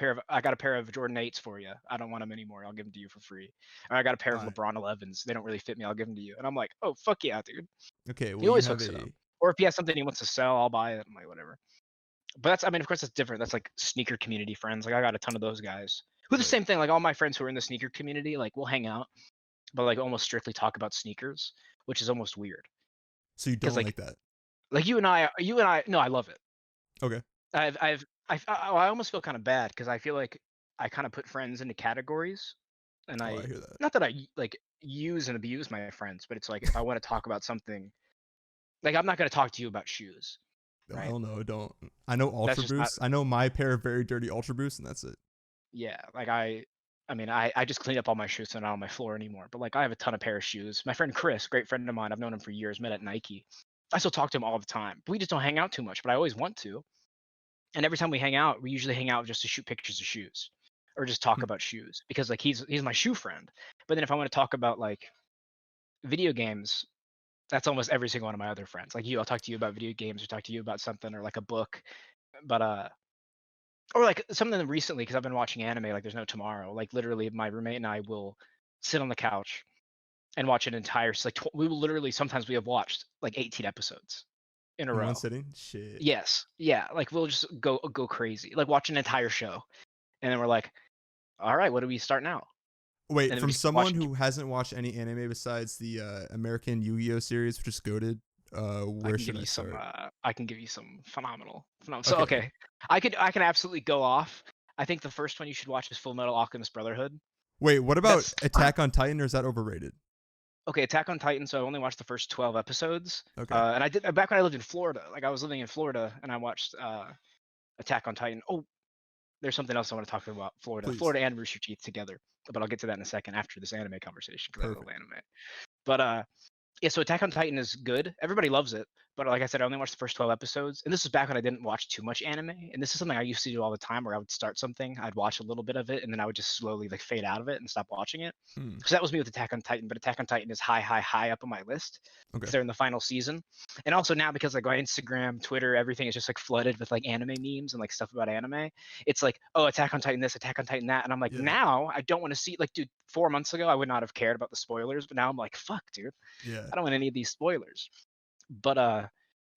pair of Jordan 8s for you. I don't want them anymore. I'll give them to you for free." Or I got a pair of Alright. LeBron 11s. They don't really fit me. I'll give them to you. And I'm like, "Oh, fuck yeah, dude." Okay, He well you always have hooks it up. a Or if he has something he wants to sell, I'll buy it. I'm like, whatever. But that's, I mean, of course, that's different. That's like sneaker community friends. Like I got a ton of those guys who the right. same thing. Like all my friends who are in the sneaker community, like we'll hang out, but like almost strictly talk about sneakers, which is almost weird. So you Because don't like that. like you and I, no, I love it. Okay. I almost feel kind of bad because I feel like I kind of put friends into categories, and Oh, I hear that. not that I like use and abuse my friends, but it's like if I want to talk about something, like I'm not going to talk to you about shoes, Oh, right? hell no, don't. I know That's Ultra just not. Boost. I know my pair of very dirty Ultra Boosts, and that's it. Yeah, like I mean, I just cleaned up all my shoes, so they're not on my floor anymore. But like, I have a ton of pair of shoes. My friend Chris, great friend of mine, I've known him for years, met at Nike. I still talk to him all the time. We just don't hang out too much, but I always want to. And every time we hang out, we usually hang out just to shoot pictures of shoes, or just talk Hmm. about shoes because like he's my shoe friend. But then if I want to talk about like video games, that's almost every single one of my other friends. Like you, I'll talk to you about video games or talk to you about something or like a book. But or like something recently because I've been watching anime like there's no tomorrow. Like literally, my roommate and I will sit on the couch and watch an entire we will literally sometimes we have watched like 18 episodes in a In one row. sitting? Shit. Yes, yeah, like we'll just go crazy, like watch an entire show, and then we're like, all right, what do we start now? And Wait, then we from just keep someone watching. who hasn't watched any anime besides the American Yu-Gi-Oh series, which is goated, I where can give should I you some. start? I can give you some phenomenal. So Okay. okay, I can absolutely go off. I think the first one you should watch is Full Metal Alchemist Brotherhood. Wait, what about That's Attack on Titan, or is that overrated? okay. Attack on Titan. So I only watched the first 12 episodes. Okay. And I did back when I lived in Florida. Like I was living in Florida, and I watched Attack on Titan. Oh, there's something else I want to talk about. Please. Florida and Rooster Teeth together. But I'll get to that in a second after this anime conversation because I love Perfect. anime. But yeah, so Attack on Titan is good. Everybody loves it, but like I said, I only watched the first 12 episodes, and this is back when I didn't watch too much anime. And this is something I used to do all the time, where I would start something, I'd watch a little bit of it, and then I would just slowly like fade out of it and stop watching it. Hmm. So that was me with Attack on Titan. But Attack on Titan is high up on my list Okay. because they're in the final season, and also now because like my Instagram, Twitter, everything is just like flooded with like anime memes and like stuff about anime. It's like, oh, Attack on Titan this, Attack on Titan that, and I'm like, Yeah. now I don't want to see, like, dude. 4 months ago, I would not have cared about the spoilers, but now I'm like, fuck, dude. Yeah. I don't want any of these spoilers. But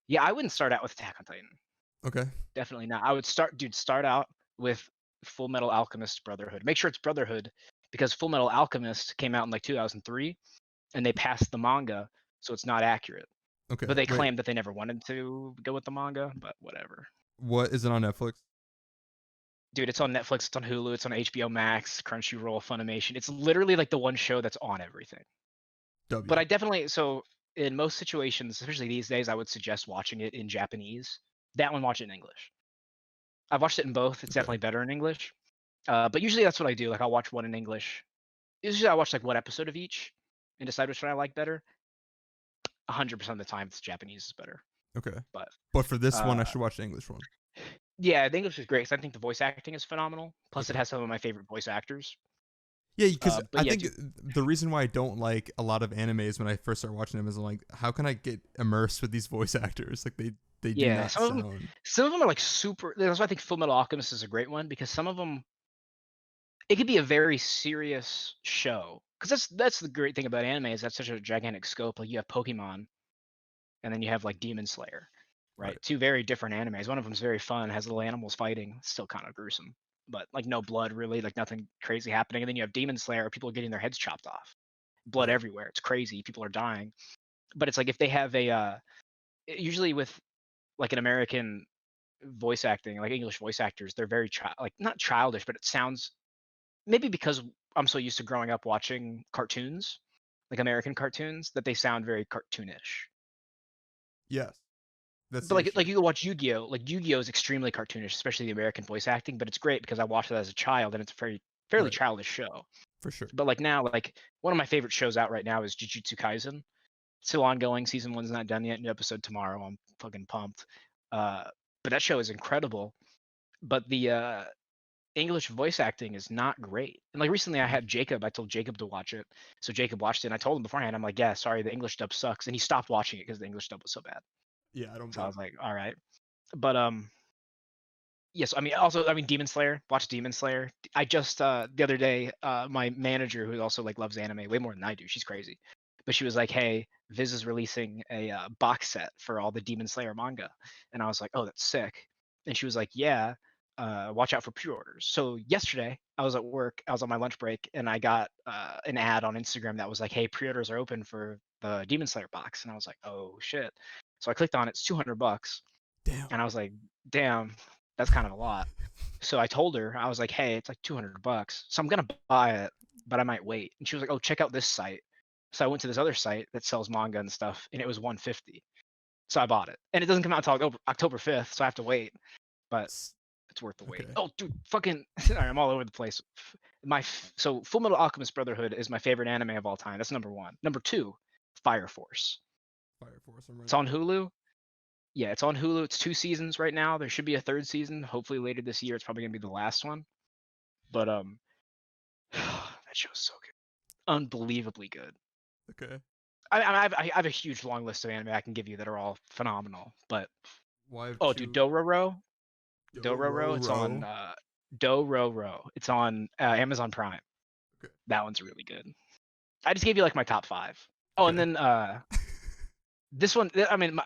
yeah, I wouldn't start out with Attack on Titan. Okay. Definitely not. I would start out with Full Metal Alchemist Brotherhood. Make sure it's Brotherhood because Full Metal Alchemist came out in like 2003 and they passed the manga, so it's not accurate. Okay. But they Wait. claimed that they never wanted to go with the manga, but whatever. What is it on Netflix? Dude, it's on Netflix, it's on Hulu, it's on HBO Max, Crunchyroll, Funimation. It's literally like the one show that's on everything. W. But I definitely, so in most situations, especially these days, I would suggest watching it in Japanese. That one, watch it in English. I've watched it in both. It's Okay. definitely better in English. But usually that's what I do. Like I'll watch one in English. Usually I watch like one episode of each and decide which one I like better. 100% of the time, it's Japanese is better. Okay. But for this one, I should watch the English one. yeah, the English is great because I think the voice acting is phenomenal. Plus, Okay. it has some of my favorite voice actors. Yeah, because I yeah, think the reason why I don't like a lot of animes when I first start watching them is I'm like, how can I get immersed with these voice actors? Like they do yeah, not some sound. of them are like super. That's why I think Full Metal Alchemist is a great one because some of them, it could be a very serious show. Because that's the great thing about anime is that's such a gigantic scope. Like you have Pokemon, and then you have like Demon Slayer, right? Right. Two very different animes. One of them's very fun, has little animals fighting, still kind of gruesome, but like no blood really, like nothing crazy happening. And then you have Demon Slayer, where people are getting their heads chopped off, blood Right. everywhere. It's crazy. People are dying. But it's like if they have usually with like an American voice acting, like English voice actors, they're very like not childish, but it sounds maybe because I'm so used to growing up watching cartoons, like American cartoons, that they sound very cartoonish. Yes. That's But like you go watch Yu-Gi-Oh! Like Yu-Gi-Oh! Is extremely cartoonish, especially the American voice acting, but it's great because I watched it as a child and it's a fairly Right. childish show. For sure. But like now, like one of my favorite shows out right now is Jujutsu Kaisen. Still ongoing. Season 1's not done yet. New episode tomorrow. I'm fucking pumped. But that show is incredible. But the English voice acting is not great. And like recently, I had Jacob. I told Jacob to watch it, so Jacob watched it. And I told him beforehand, I'm like, yeah, sorry, the English dub sucks, and he stopped watching it because the English dub was so bad. Yeah, I don't. So I was like, all right. But yes, I mean Demon Slayer. Watch Demon Slayer. I just the other day, my manager who also like loves anime way more than I do. She's crazy, but she was like, "Hey, Viz is releasing a box set for all the Demon Slayer manga," and I was like, "Oh, that's sick." And she was like, "Yeah, watch out for pre-orders." So yesterday, I was at work. I was on my lunch break, and I got an ad on Instagram that was like, "Hey, pre-orders are open for the Demon Slayer box," and I was like, "Oh shit!" So I clicked on it. It's $200, Damn. and I was like, "Damn." That's kind of a lot. So I told her, I was like, hey, it's like $200. So I'm going to buy it, but I might wait. And she was like, oh, check out this site. So I went to this other site that sells manga and stuff, and it was $150. So I bought it. And it doesn't come out until October 5th, so I have to wait. But it's worth the wait. Okay. Oh, dude, fucking, I'm all over the place. So Full Metal Alchemist Brotherhood is my favorite anime of all time. That's number 1. Number 2, Fire Force. Fire Force. It's on Hulu. Yeah, it's on Hulu. It's 2 seasons right now. There should be a 3rd season. Hopefully later this year. It's probably gonna be the last one. But that show's so good, unbelievably good. Okay. I have a huge long list of anime I can give you that are all phenomenal. But dude, Dororo. It's on Dororo. It's on Amazon Prime. Okay. That one's really good. I just gave you like my top 5. Oh, okay. And then this one. I mean,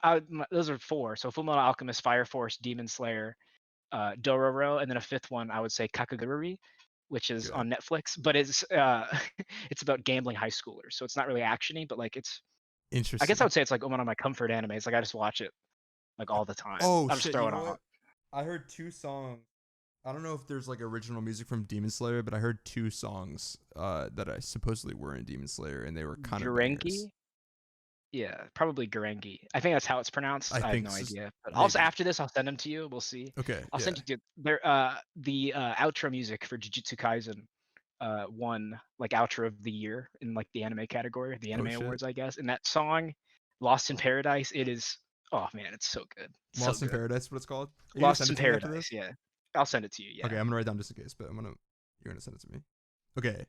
those are 4. So Fullmetal Alchemist, Fire Force, Demon Slayer, Dororo, and then a 5th one I would say Kakagurui, which is on Netflix, but it's it's about gambling high schoolers, so it's not really actiony, but like it's interesting. I guess I would say it's like one of my comfort animes. Like I just watch it like all the time. Oh I'm shit! just on. I heard 2 songs. I don't know if there's like original music from Demon Slayer, but I heard 2 songs that I supposedly were in Demon Slayer, and they were kind of bangers. Yeah, probably Garangi. I think that's how it's pronounced. I have no idea. But also after this, I'll send them to you. We'll see. Okay. I'll send you the outro music for Jujutsu Kaisen won like outro of the year in like the anime category, the anime awards, I guess. And that song, Lost in Paradise, it is man, it's so good. Lost in Paradise, what it's called? Lost in Paradise, yeah. I'll send it to you, yeah. Okay, I'm gonna write down just in case, but you're gonna send it to me. Okay.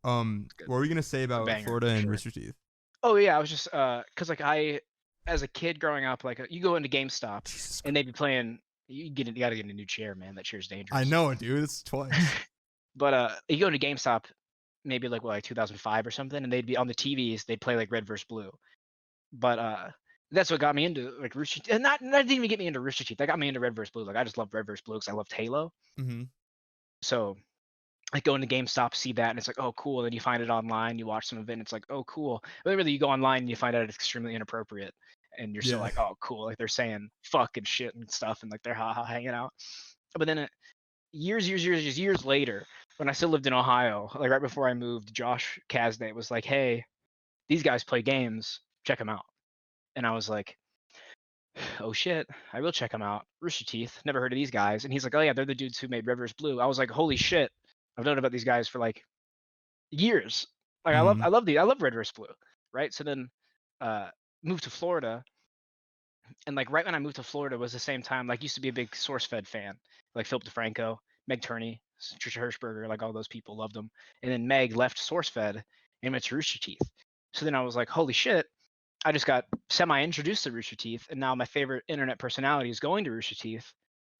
What were you gonna say about Florida and Rooster Teeth? Oh yeah, I was just cause like I as a kid growing up, like you go into GameStop and they'd be playing you gotta get a new chair, man. That chair's dangerous. I know, dude, it's twice. But you go into GameStop maybe like 2005 or something, and they'd be on the TVs, they'd play like Red vs. Blue. But that's what got me into like Rooster Teeth. And that didn't even get me into Rooster Teeth. That got me into Red vs. Blue. Like I just loved Red vs. Blue because I loved Halo. Mm-hmm. So like go into GameStop, see that, and it's like, oh cool. And then you find it online, you watch some of it, and it's like, oh cool. But really, you go online and you find out it's extremely inappropriate, and you're still like, oh cool. Like they're saying fuck and shit and stuff, and like they're hanging out. But then years later, when I still lived in Ohio, like right before I moved, Josh Kasday was like, hey, these guys play games, check them out. And I was like, oh shit, I will check them out. Rooster Teeth, never heard of these guys. And he's like, oh yeah, they're the dudes who made Red vs. Blue. I was like, holy shit, I've known about these guys for like years. Like I love Red vs. Blue, right? So then moved to Florida, and like right when I moved to Florida was the same time. Like used to be a big SourceFed fan, like Philip DeFranco, Meg Turney, Trisha Hirschberger, like all those people loved them. And then Meg left SourceFed and went to Rooster Teeth. So then I was like, holy shit, I just got semi-introduced to Rooster Teeth, and now my favorite internet personality is going to Rooster Teeth.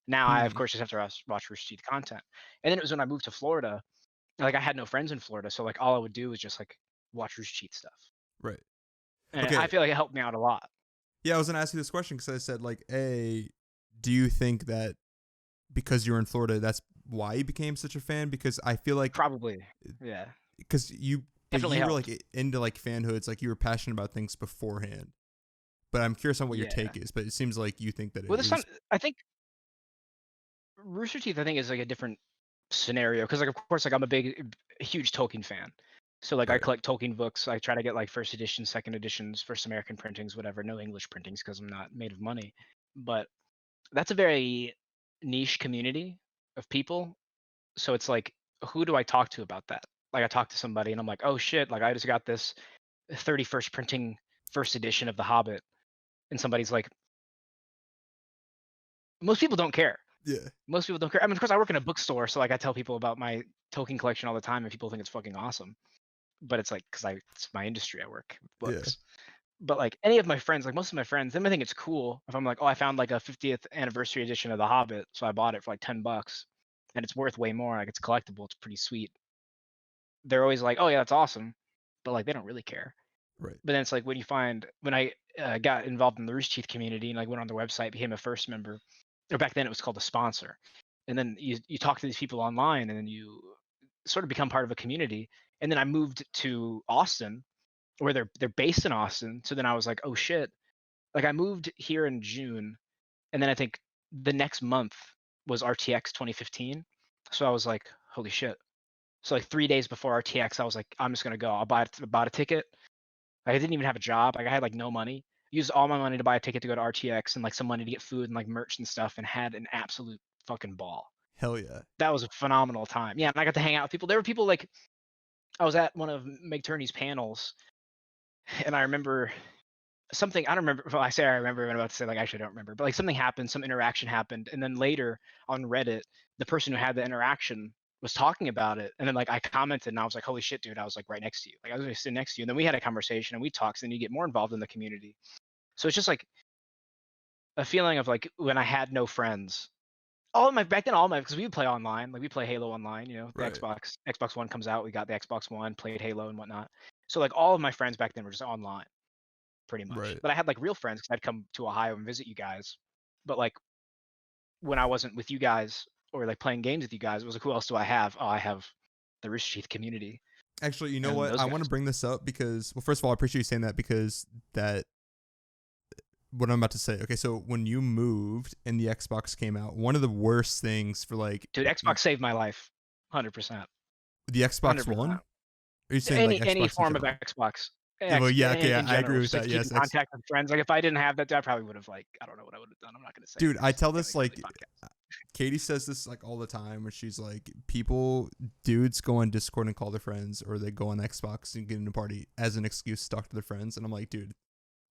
Now I, of course, just have to watch Rooster Teeth content. And then it was when I moved to Florida, like I had no friends in Florida, so like all I would do was just like watch Rooster Teeth stuff. Right. And I feel like it helped me out a lot. Yeah, I was gonna ask you this question because I said like, do you think that because you're in Florida, that's why you became such a fan? Because I feel like probably, yeah. Because you definitely were like into like fanhoods, like you were passionate about things beforehand. But I'm curious on what your take is. But it seems like you think that it is. I think Rooster Teeth, I think, is like a different scenario because, like, of course, like I'm a huge Tolkien fan. So like I collect Tolkien books. I try to get like first editions, second editions, first American printings, whatever. No English printings because I'm not made of money. but that's a very niche community of people. So it's like, who do I talk to about that? Like, I talk to somebody and I'm like, oh shit, like I just got this 31st printing first edition of The Hobbit, and somebody's like, most people don't care. Yeah. Most people don't care. I mean, of course, I work in a bookstore, so like I tell people about my Tolkien collection all the time, and people think it's fucking awesome. But it's like, because it's my industry. I work with books. But like any of my friends, like most of my friends, they might think it's cool if I'm like, oh, I found like a 50th anniversary edition of The Hobbit, so I bought it for like $10, and it's worth way more. Like it's collectible. It's pretty sweet. They're always like, oh yeah, that's awesome, but like they don't really care. Right. But then it's like when I got involved in the RoosterTeeth community and like went on their website, became a first member, or back then it was called a sponsor, and then you talk to these people online, and then you sort of become part of a community. And then I moved to Austin, where they're based in Austin. So then I was like, oh shit, like I moved here in June, and then I think the next month was RTX 2015. So I was like, holy shit. So like 3 days before RTX, I was like, I'm just gonna go. I bought a ticket. Like, I didn't even have a job. Like I had like no money. Used all my money to buy a ticket to go to RTX and like some money to get food and like merch and stuff, and had an absolute fucking ball. Hell yeah. That was a phenomenal time. Yeah, and I got to hang out with people. There were people like, I was at one of Meg Turney's panels, and I remember something. I don't remember. Well, I say I remember. I'm about to say like I actually don't remember. But like something happened, some interaction happened, and then later on Reddit, the person who had the interaction was talking about it, and then like I commented, and I was like, "Holy shit, dude!" I was like right next to you. Like I was just sitting next to you, and then we had a conversation, and we talked, and you get more involved in the community. So it's just like a feeling of like when I had no friends. Back then, because we would play online, like we play Halo online. You know, the Right. Xbox One comes out, we got the Xbox One, played Halo and whatnot. So like all of my friends back then were just online, pretty much. Right. But I had like real friends because I'd come to Ohio and visit you guys. But like when I wasn't with you guys or like playing games with you guys, it was like, who else do I have? Oh, I have the Rooster Teeth community. Actually, you know what? I want to bring this up because, well, first of all, I appreciate you saying that, because that what I'm about to say. Okay, so when you moved and the Xbox came out, one of the worst things for like, dude, Xbox saved my life, 100%. The Xbox 100%. One? Are you saying any form of Xbox? Well, yeah, okay, I agree with that. Yes, contact with friends. Like if I didn't have that, I probably would have like, I don't know what I would have done. I'm not gonna say. Dude, I tell this like, Katie says this like all the time, where she's like, dudes go on Discord and call their friends, or they go on Xbox and get in a party as an excuse to talk to their friends. And I'm like, dude,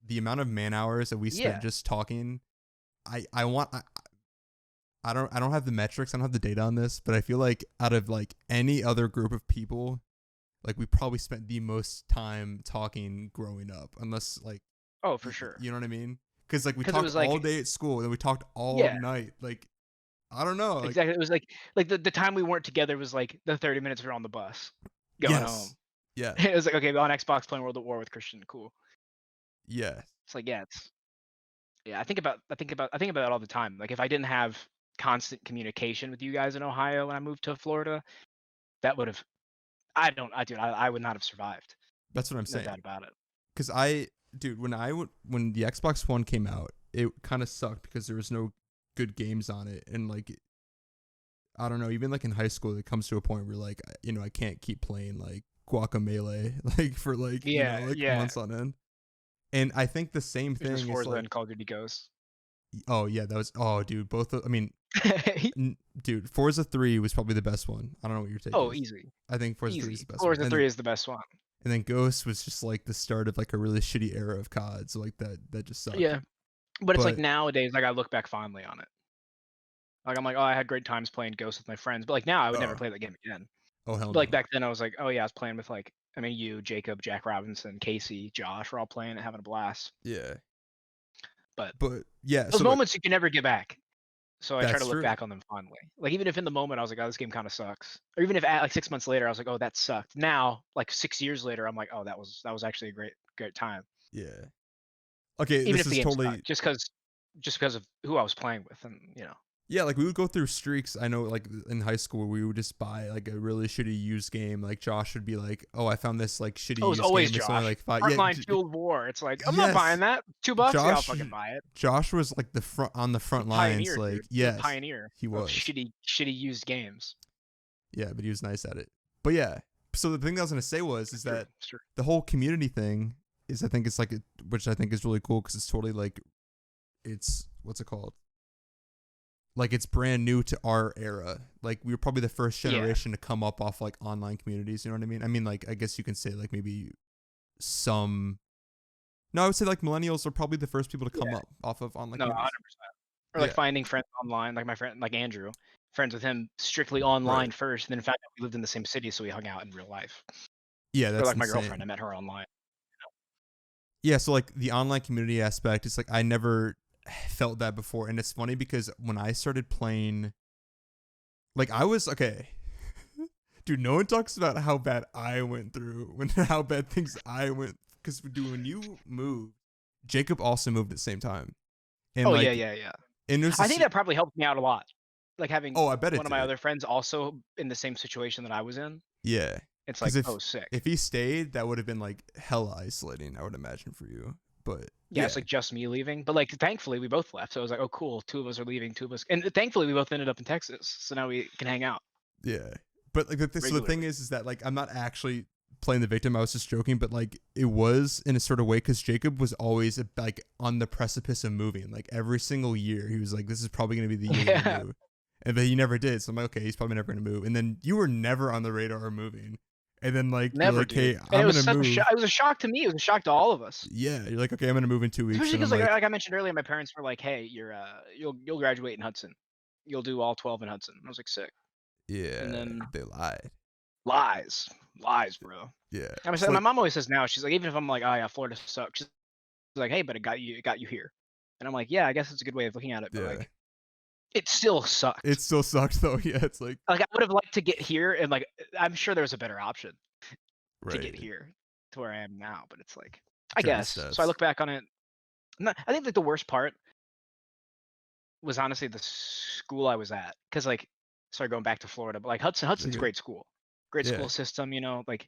the amount of man hours that we spent just talking, I don't have the metrics, I don't have the data on this, but I feel like out of like any other group of people, like we probably spent the most time talking growing up, unless like, oh, for sure, you know what I mean? Because like we talked all day at school, and then we talked all night. Like, I don't know. Like, exactly. It was like the time we weren't together was like the 30 minutes we were on the bus going home. Yeah. It was like, okay, on Xbox playing World at War with Christian, cool. Yeah. It's like, I think about it all the time. Like if I didn't have constant communication with you guys in Ohio when I moved to Florida, that would have, I would not have survived. That's what I'm saying. No doubt about it. Because when the Xbox One came out, it kind of sucked because there was no good games on it, and like, I don't know, even like in high school, it comes to a point where like, you know, I can't keep playing like Guacamelee like for like months on end. And I think the same thing is Forza like and Call of Duty Ghosts. Oh yeah, that was dude, dude, Forza 3 was probably the best one. I don't know what you're taking. Oh, easy. I think Forza 3 is the best one. Forza 3 is the best one. And then Ghost was just like the start of like a really shitty era of COD. So like that just sucked. Yeah. But it's like nowadays, like I look back fondly on it. Like I'm like, oh, I had great times playing Ghost with my friends. But like now I would never play that game again. Oh hell no. But like back then I was like, oh yeah, I was playing with like, I mean, you, Jacob, Jack Robinson, Casey, Josh, we're all playing and having a blast. Yeah. But yeah, those moments you can never get back. So I try to look true. back on them fondly. Like even if in the moment I was like, oh, this game kind of sucks, or even if like 6 months later I was like, oh, that sucked. Now, like 6 years later, I'm like, oh, that was actually a great time. Yeah. Okay, even this if the is game totally sucked, just because of who I was playing with, and you know. Yeah, like we would go through streaks. I know, like in high school, we would just buy like a really shitty used game. Like Josh would be like, "Oh, I found this like shitty used always game. Josh. It's only like Frontline Fueled War." It's like, I'm not buying that. $2, yeah, I'll fucking buy it. Josh was like on the front lines, pioneer, like dude. yes, pioneer. He was shitty used games. Yeah, but he was nice at it. But yeah, so the thing I was gonna say is that the whole community thing is, I think it's like which I think is really cool because it's totally like it's what's it called? Like it's brand new to our era. Like we were probably the first generation to come up off like online communities. You know what I mean? I mean, like I guess you can say like maybe some. No, I would say like millennials are probably the first people to come up off of online communities. 100%. Or like finding friends online, like my friend, like Andrew, friends with him strictly online first, and then found out we lived in the same city, so we hung out in real life. Yeah, that's or like insane. My girlfriend, I met her online. Yeah, so like the online community aspect, it's like I never felt that before, and it's funny because when I started playing, like I was okay. Dude, no one talks about how bad I went through how bad things I went, because dude, when you moved, Jacob also moved at the same time. And yeah. And I think that probably helped me out a lot. Like having I bet one of my other friends also in the same situation that I was in. Yeah. It's like, sick. If he stayed, that would have been like hella isolating, I would imagine, for you. But yeah, it's like just me leaving. But like thankfully we both left. So I was like, oh cool, 2 of us are leaving, 2 of us, and thankfully we both ended up in Texas. So now we can hang out. Yeah. But like so the thing is that like I'm not actually playing the victim. I was just joking, but like it was in a sort of way because Jacob was always like on the precipice of moving. Like every single year he was like, this is probably going to be the year to move. But he never did. So I'm like, okay, he's probably never going to move. And then you were never on the radar of moving. And then like never, you're like, hey, I'm going to move. It was a shock to me. It was a shock to all of us. Yeah, you're like, okay, I'm going to move in 2 weeks. Especially because like I mentioned earlier, my parents were like, hey, you'll graduate in Hudson. You'll do all 12 in Hudson. I was like, sick. Yeah. And then they lied. Lies, bro. Yeah. My mom always says now, she's like, even if I'm like, oh yeah, Florida sucks, she's like, hey, but it got you here. And I'm like, yeah, I guess it's a good way of looking at it, but like it still sucks. It still sucks though. Yeah, it's like I would have liked to get here, and like I'm sure there was a better option to get here to where I am now, but it's like I guess. So I look back on it. I think like the worst part was honestly the school I was at, because like sorry going back to Florida, but like Hudson's a great school. Great school system, you know, like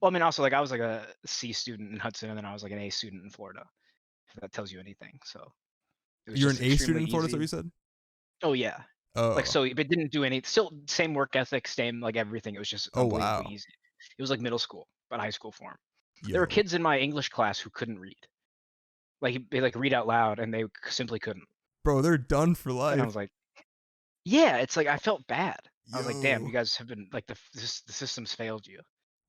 well, I mean also like I was like a C student in Hudson, and then I was like an A student in Florida. If that tells you anything. So you're an A student in Florida, is that what you said? Oh yeah. Oh. Like so, but didn't do any. Still same work ethic, same like everything. It was just unbelievably easy. It was like middle school, but high school form. There were kids in my English class who couldn't read. Like they like read out loud, and they simply couldn't. Bro, they're done for life. And I was like, yeah, it's like I felt bad. I was like, damn, you guys have been like the system's failed you.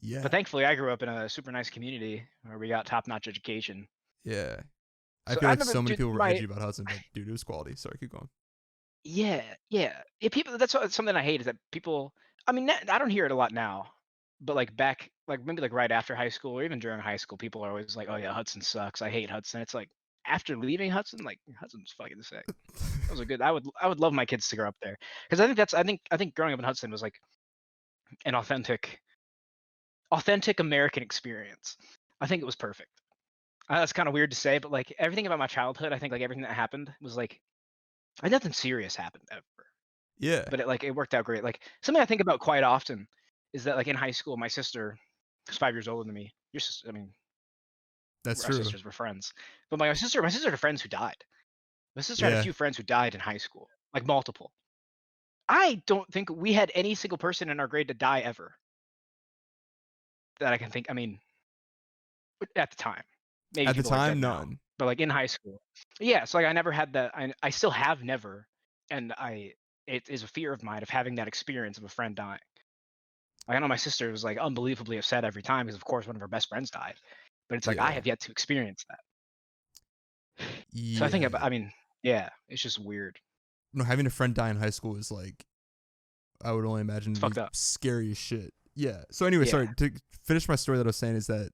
Yeah. But thankfully, I grew up in a super nice community where we got top-notch education. Yeah. I feel like so many people were edgy about Hudson, but dude, it was quality. Sorry, keep going. Yeah. People. That's something I hate is that people. I mean, I don't hear it a lot now, but like back, like maybe like right after high school or even during high school, people are always like, "Oh yeah, Hudson sucks. I hate Hudson." It's like after leaving Hudson, like Hudson's fucking sick. That was a good. I would love my kids to grow up there, because I think growing up in Hudson was like an authentic American experience. I think it was perfect. That's kind of weird to say, but like everything about my childhood, I think like everything that happened was like nothing serious happened ever. Yeah. But it worked out great. Like something I think about quite often is that like in high school, my sister was 5 years older than me. Your sister, I mean, that's our true. sisters were friends, but my sister had friends who died. My sister had a few friends who died in high school, like multiple. I don't think we had any single person in our grade to die ever. That I can think. I mean, at the time, maybe at the time, none. Now, but like in high school, yeah. So like I never had that. I still have never, and it is a fear of mine of having that experience of a friend dying. Like I know my sister was like unbelievably upset every time because of course one of her best friends died, but it's like I have yet to experience that. Yeah. So I think it's just weird. No, having a friend die in high school is like, I would only imagine fucked up. Scary as shit. Yeah. So anyway, sorry to finish my story that I was saying is that.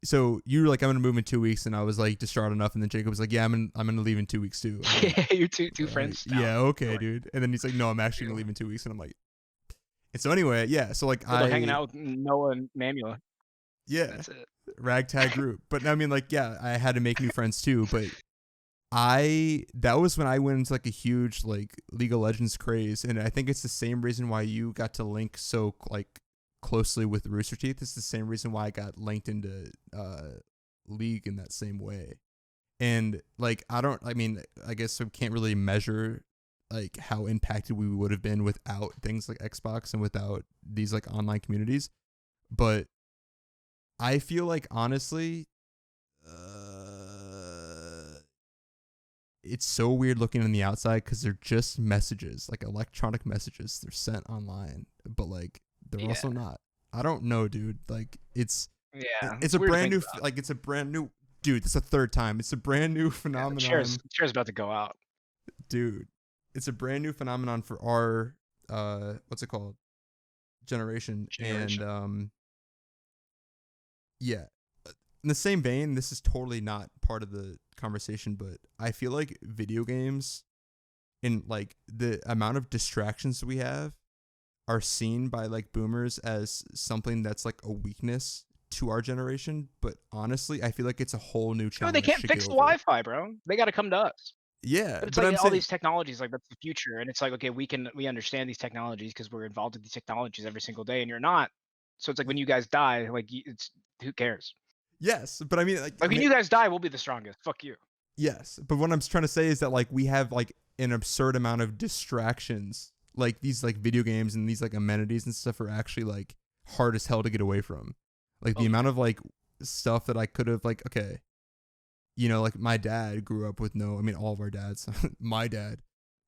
So you were like, I'm gonna move in 2 weeks, and I was like distraught enough, and then Jacob was like, yeah, I'm gonna leave in 2 weeks too. Yeah, you're two friends. Like, yeah, okay, dude. And then he's like, no, I'm actually gonna leave in 2 weeks, and I'm like, and so anyway, yeah. So like hanging out with Noah and Mamula. Yeah, that's it. Ragtag group. But I mean, like, yeah, I had to make new friends too. But that was when I went into like a huge like League of Legends craze, and I think it's the same reason why you got to link so like closely with Rooster Teeth. It's the same reason why I got linked into League in that same way. And like I guess I can't really measure like how impacted we would have been without things like Xbox and without these like online communities, but I feel like honestly it's so weird looking on the outside because they're just messages, like electronic messages. They're sent online, but like they're also not. I don't know, dude. Like it's a brand new it's a brand new dude. It's the third time. It's a brand new phenomenon. The chair's about to go out, dude. It's a brand new phenomenon for our what's it called, generation. And yeah. In the same vein, this is totally not part of the conversation, but I feel like video games and like the amount of distractions we have are seen by like boomers as something that's like a weakness to our generation. But honestly, I feel like it's a whole new challenge. No, they can't fix the Wi-Fi, bro. They got to come to us. Yeah, but it's like all these technologies, like that's the future, and it's like, okay, we understand these technologies because we're involved in these technologies every single day, and you're not. So it's like when you guys die, like it's who cares? Yes, but I mean, like when you guys die, we'll be the strongest. Fuck you. Yes, but what I'm trying to say is that like we have like an absurd amount of distractions. Like these like video games and these like amenities and stuff are actually like hard as hell to get away from. Like the amount of like stuff that I could have like, okay, you know, like my dad grew up with all of our dads,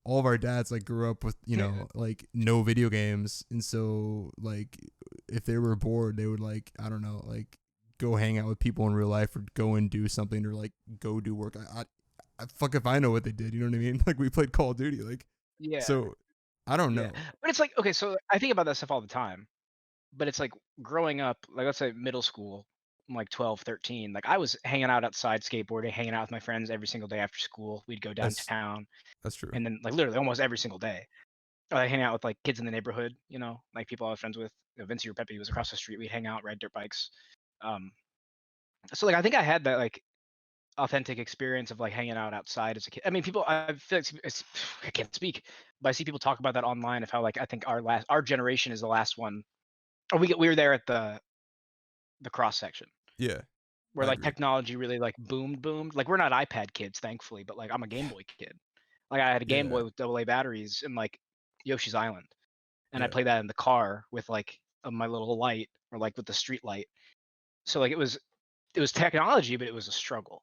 all of our dads like grew up with, you know, like no video games. And so like if they were bored, they would like, I don't know, like go hang out with people in real life or go and do something or like go do work. I fuck if I know what they did. You know what I mean? Like we played Call of Duty. Like, so I don't know. But it's like, okay, so I think about that stuff all the time, but it's like growing up, like let's say middle school, I'm like 12, 13, like I was hanging out outside skateboarding, hanging out with my friends every single day after school. We'd go downtown. That's true. And then like literally almost every single day. Or I hang out with like kids in the neighborhood, you know, like people I was friends with. You know, Vinci or Pepe was across the street. We'd hang out, ride dirt bikes. So like I think I had that like authentic experience of like hanging out outside as a kid. I mean, I feel like I can't speak, but I see people talk about that online of how like I think our generation is the last one, or we were there at the cross section. Yeah. Where like technology really like boomed. Like we're not iPad kids, thankfully, but like I'm a Game Boy kid. Like I had a Game Boy with AA batteries and like Yoshi's Island, and I played that in the car with like my little light or like with the street light. So like it was technology, but it was a struggle.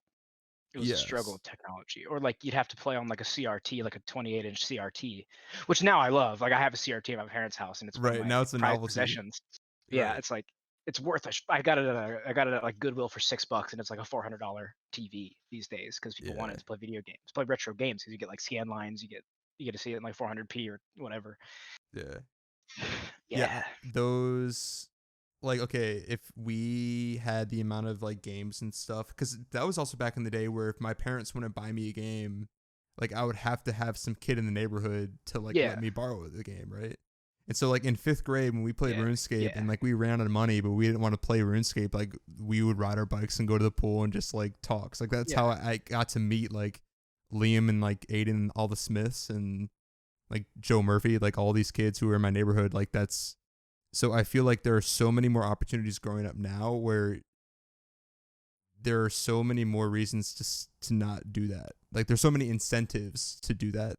It was a struggle with technology. Or like you'd have to play on like a CRT, like a 28-inch CRT, which now I love. Like I have a CRT at my parents' house, and it's right now it's a novelty. Possessions. Yeah, it's like it's worth. I got it at like Goodwill for $6, and it's like a $400 TV these days because people wanted to play video games, play retro games because you get like scan lines, you get to see it in like 400p or whatever. Yeah. Those. Like, okay, if we had the amount of like games and stuff, because that was also back in the day where if my parents wouldn't buy me a game, like I would have to have some kid in the neighborhood to like let me borrow the game, right? And so like in 5th grade when we played RuneScape and like we ran out of money, but we didn't want to play RuneScape, like we would ride our bikes and go to the pool and just like talk. So, like that's how I got to meet like Liam and like Aiden and all the Smiths and like Joe Murphy, like all these kids who were in my neighborhood. Like that's. So I feel like there are so many more opportunities growing up now where there are so many more reasons to not do that. Like there's so many incentives to do that.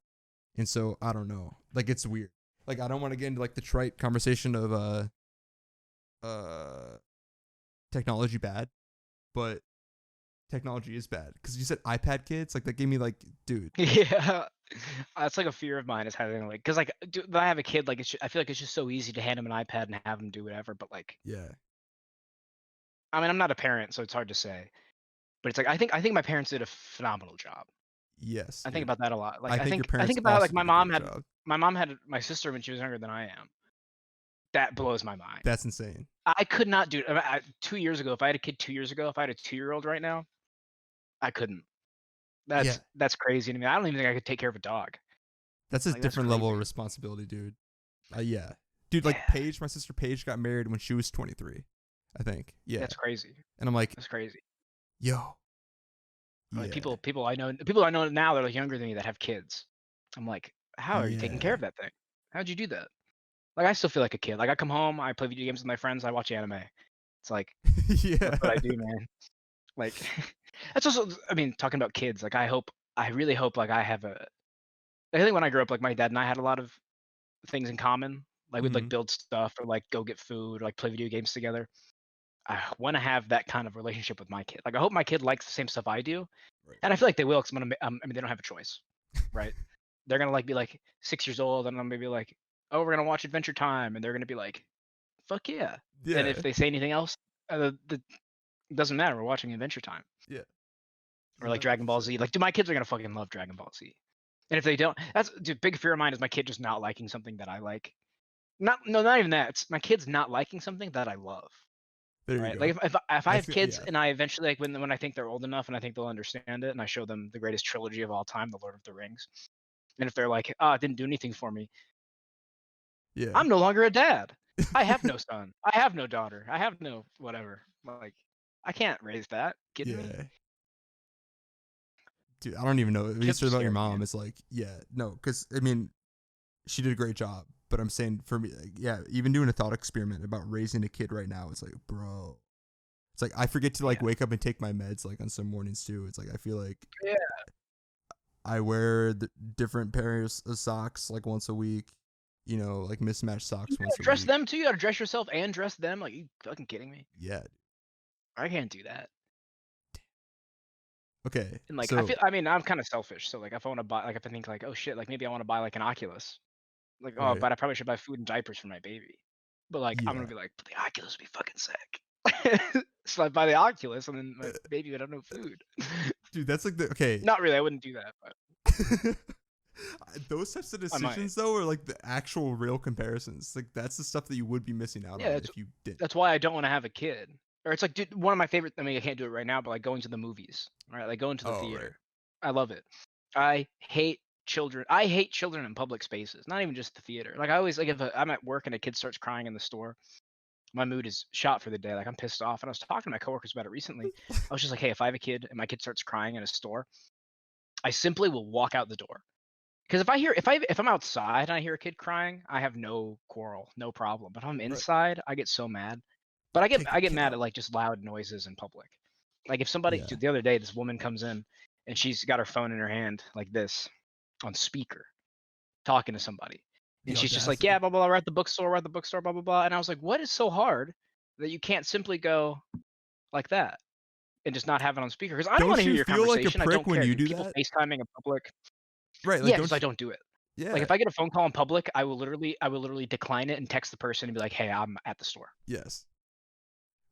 And so I don't know. Like it's weird. Like I don't want to get into like the trite conversation of technology bad, but technology is bad. Because you said iPad kids, like that gave me like, dude. Yeah. That's like a fear of mine is having like, because like when I have a kid, like I feel like it's just so easy to hand him an iPad and have him do whatever. But like, I mean, I'm not a parent, so it's hard to say. But it's like I think my parents did a phenomenal job. Yes, I think about that a lot. Like I think about like my mom had my sister when she was younger than I am. That blows my mind. That's insane. I could not do it. 2 years ago, if I had a kid 2 years ago, if I had a 2-year-old right now, I couldn't. That's crazy to me. I don't even think I could take care of a dog. That's a different level of responsibility, dude. Dude, like Paige, my sister Paige got married when she was 23, I think. Yeah, that's crazy. And I'm like, that's crazy. Yo, like people I know now that are like younger than me that have kids. I'm like, how are you taking care of that thing? How'd you do that? Like I still feel like a kid. Like I come home, I play video games with my friends, I watch anime. It's like, that's what I do, man. Like. That's also, I mean, talking about kids, like I really hope like I think when I grew up, like my dad and I had a lot of things in common. Like we'd like build stuff or like go get food or like play video games together. I want to have that kind of relationship with my kid. Like I hope my kid likes the same stuff I do, Right. And I feel like they will, because I mean, they don't have a choice, right? They're gonna like be like 6 years old, and I'm gonna be like, oh, we're gonna watch Adventure Time, and they're gonna be like, fuck yeah. And if Yeah. they say anything else, it doesn't matter. We're watching Adventure Time. Yeah. Or like Dragon Ball Z. Like, dude, my kids are gonna fucking love Dragon Ball Z. And if they don't, that's dude, big fear of mine is my kid just not liking something that I like. Not even that. It's my kids not liking something that I love. There you Right? go. Like if I have kids and I eventually like when I think they're old enough and I think they'll understand it, and I show them the greatest trilogy of all time, The Lord of the Rings, and if they're like, oh, it didn't do anything for me, yeah, I'm no longer a dad. I have no son. I have no daughter. I have no whatever. Like, I can't raise that. Kidding me? Dude, I don't even know. What you said about your mom, man. it's like, no, because I mean, she did a great job. But I'm saying for me, like, even doing a thought experiment about raising a kid right now, it's like, bro, it's like I forget to like wake up and take my meds like on some mornings too. It's like I feel like I wear the different pairs of socks like once a week, you know, like mismatched socks once a week. Dress them too. You gotta dress yourself and dress them. Like, you fucking kidding me? Yeah. I can't do that. Okay. And like, so, I mean, I'm kind of selfish. So like, if I want to buy, like, if I think like, oh shit, like maybe I want to buy like an Oculus. Like, oh, but I probably should buy food and diapers for my baby. But like, I'm gonna be like, but the Oculus would be fucking sick. So I buy the Oculus, and then my baby would have no food. Dude, that's like the okay. Not really. I wouldn't do that. But those types of decisions though are like the actual real comparisons. Like that's the stuff that you would be missing out on if you didn't. That's why I don't want to have a kid. Or it's like, dude, one of my favorite. I mean, I can't do it right now, but like going to the movies, right? Like going to the theater. Right. I love it. I hate children. I hate children in public spaces. Not even just the theater. Like I always like if I'm at work and a kid starts crying in the store, my mood is shot for the day. Like I'm pissed off. And I was talking to my coworkers about it recently. I was just like, hey, if I have a kid and my kid starts crying in a store, I simply will walk out the door. Because if I'm outside and I hear a kid crying, I have no quarrel, no problem. But if I'm inside, I get so mad. But I get mad at like just loud noises in public. Like if somebody, dude, the other day, this woman comes in and she's got her phone in her hand like this on speaker, talking to somebody. And she's just like, yeah, blah, blah, blah, we're at the bookstore, blah, blah, blah. And I was like, what is so hard that you can't simply go like that and just not have it on speaker? Because I don't want to hear your conversation. Like a prick I don't care. when you do people that? FaceTiming in public. Right. Like, yeah, because I don't do it. Yeah. Like if I get a phone call in public, I will literally decline it and text the person and be like, hey, I'm at the store. Yes.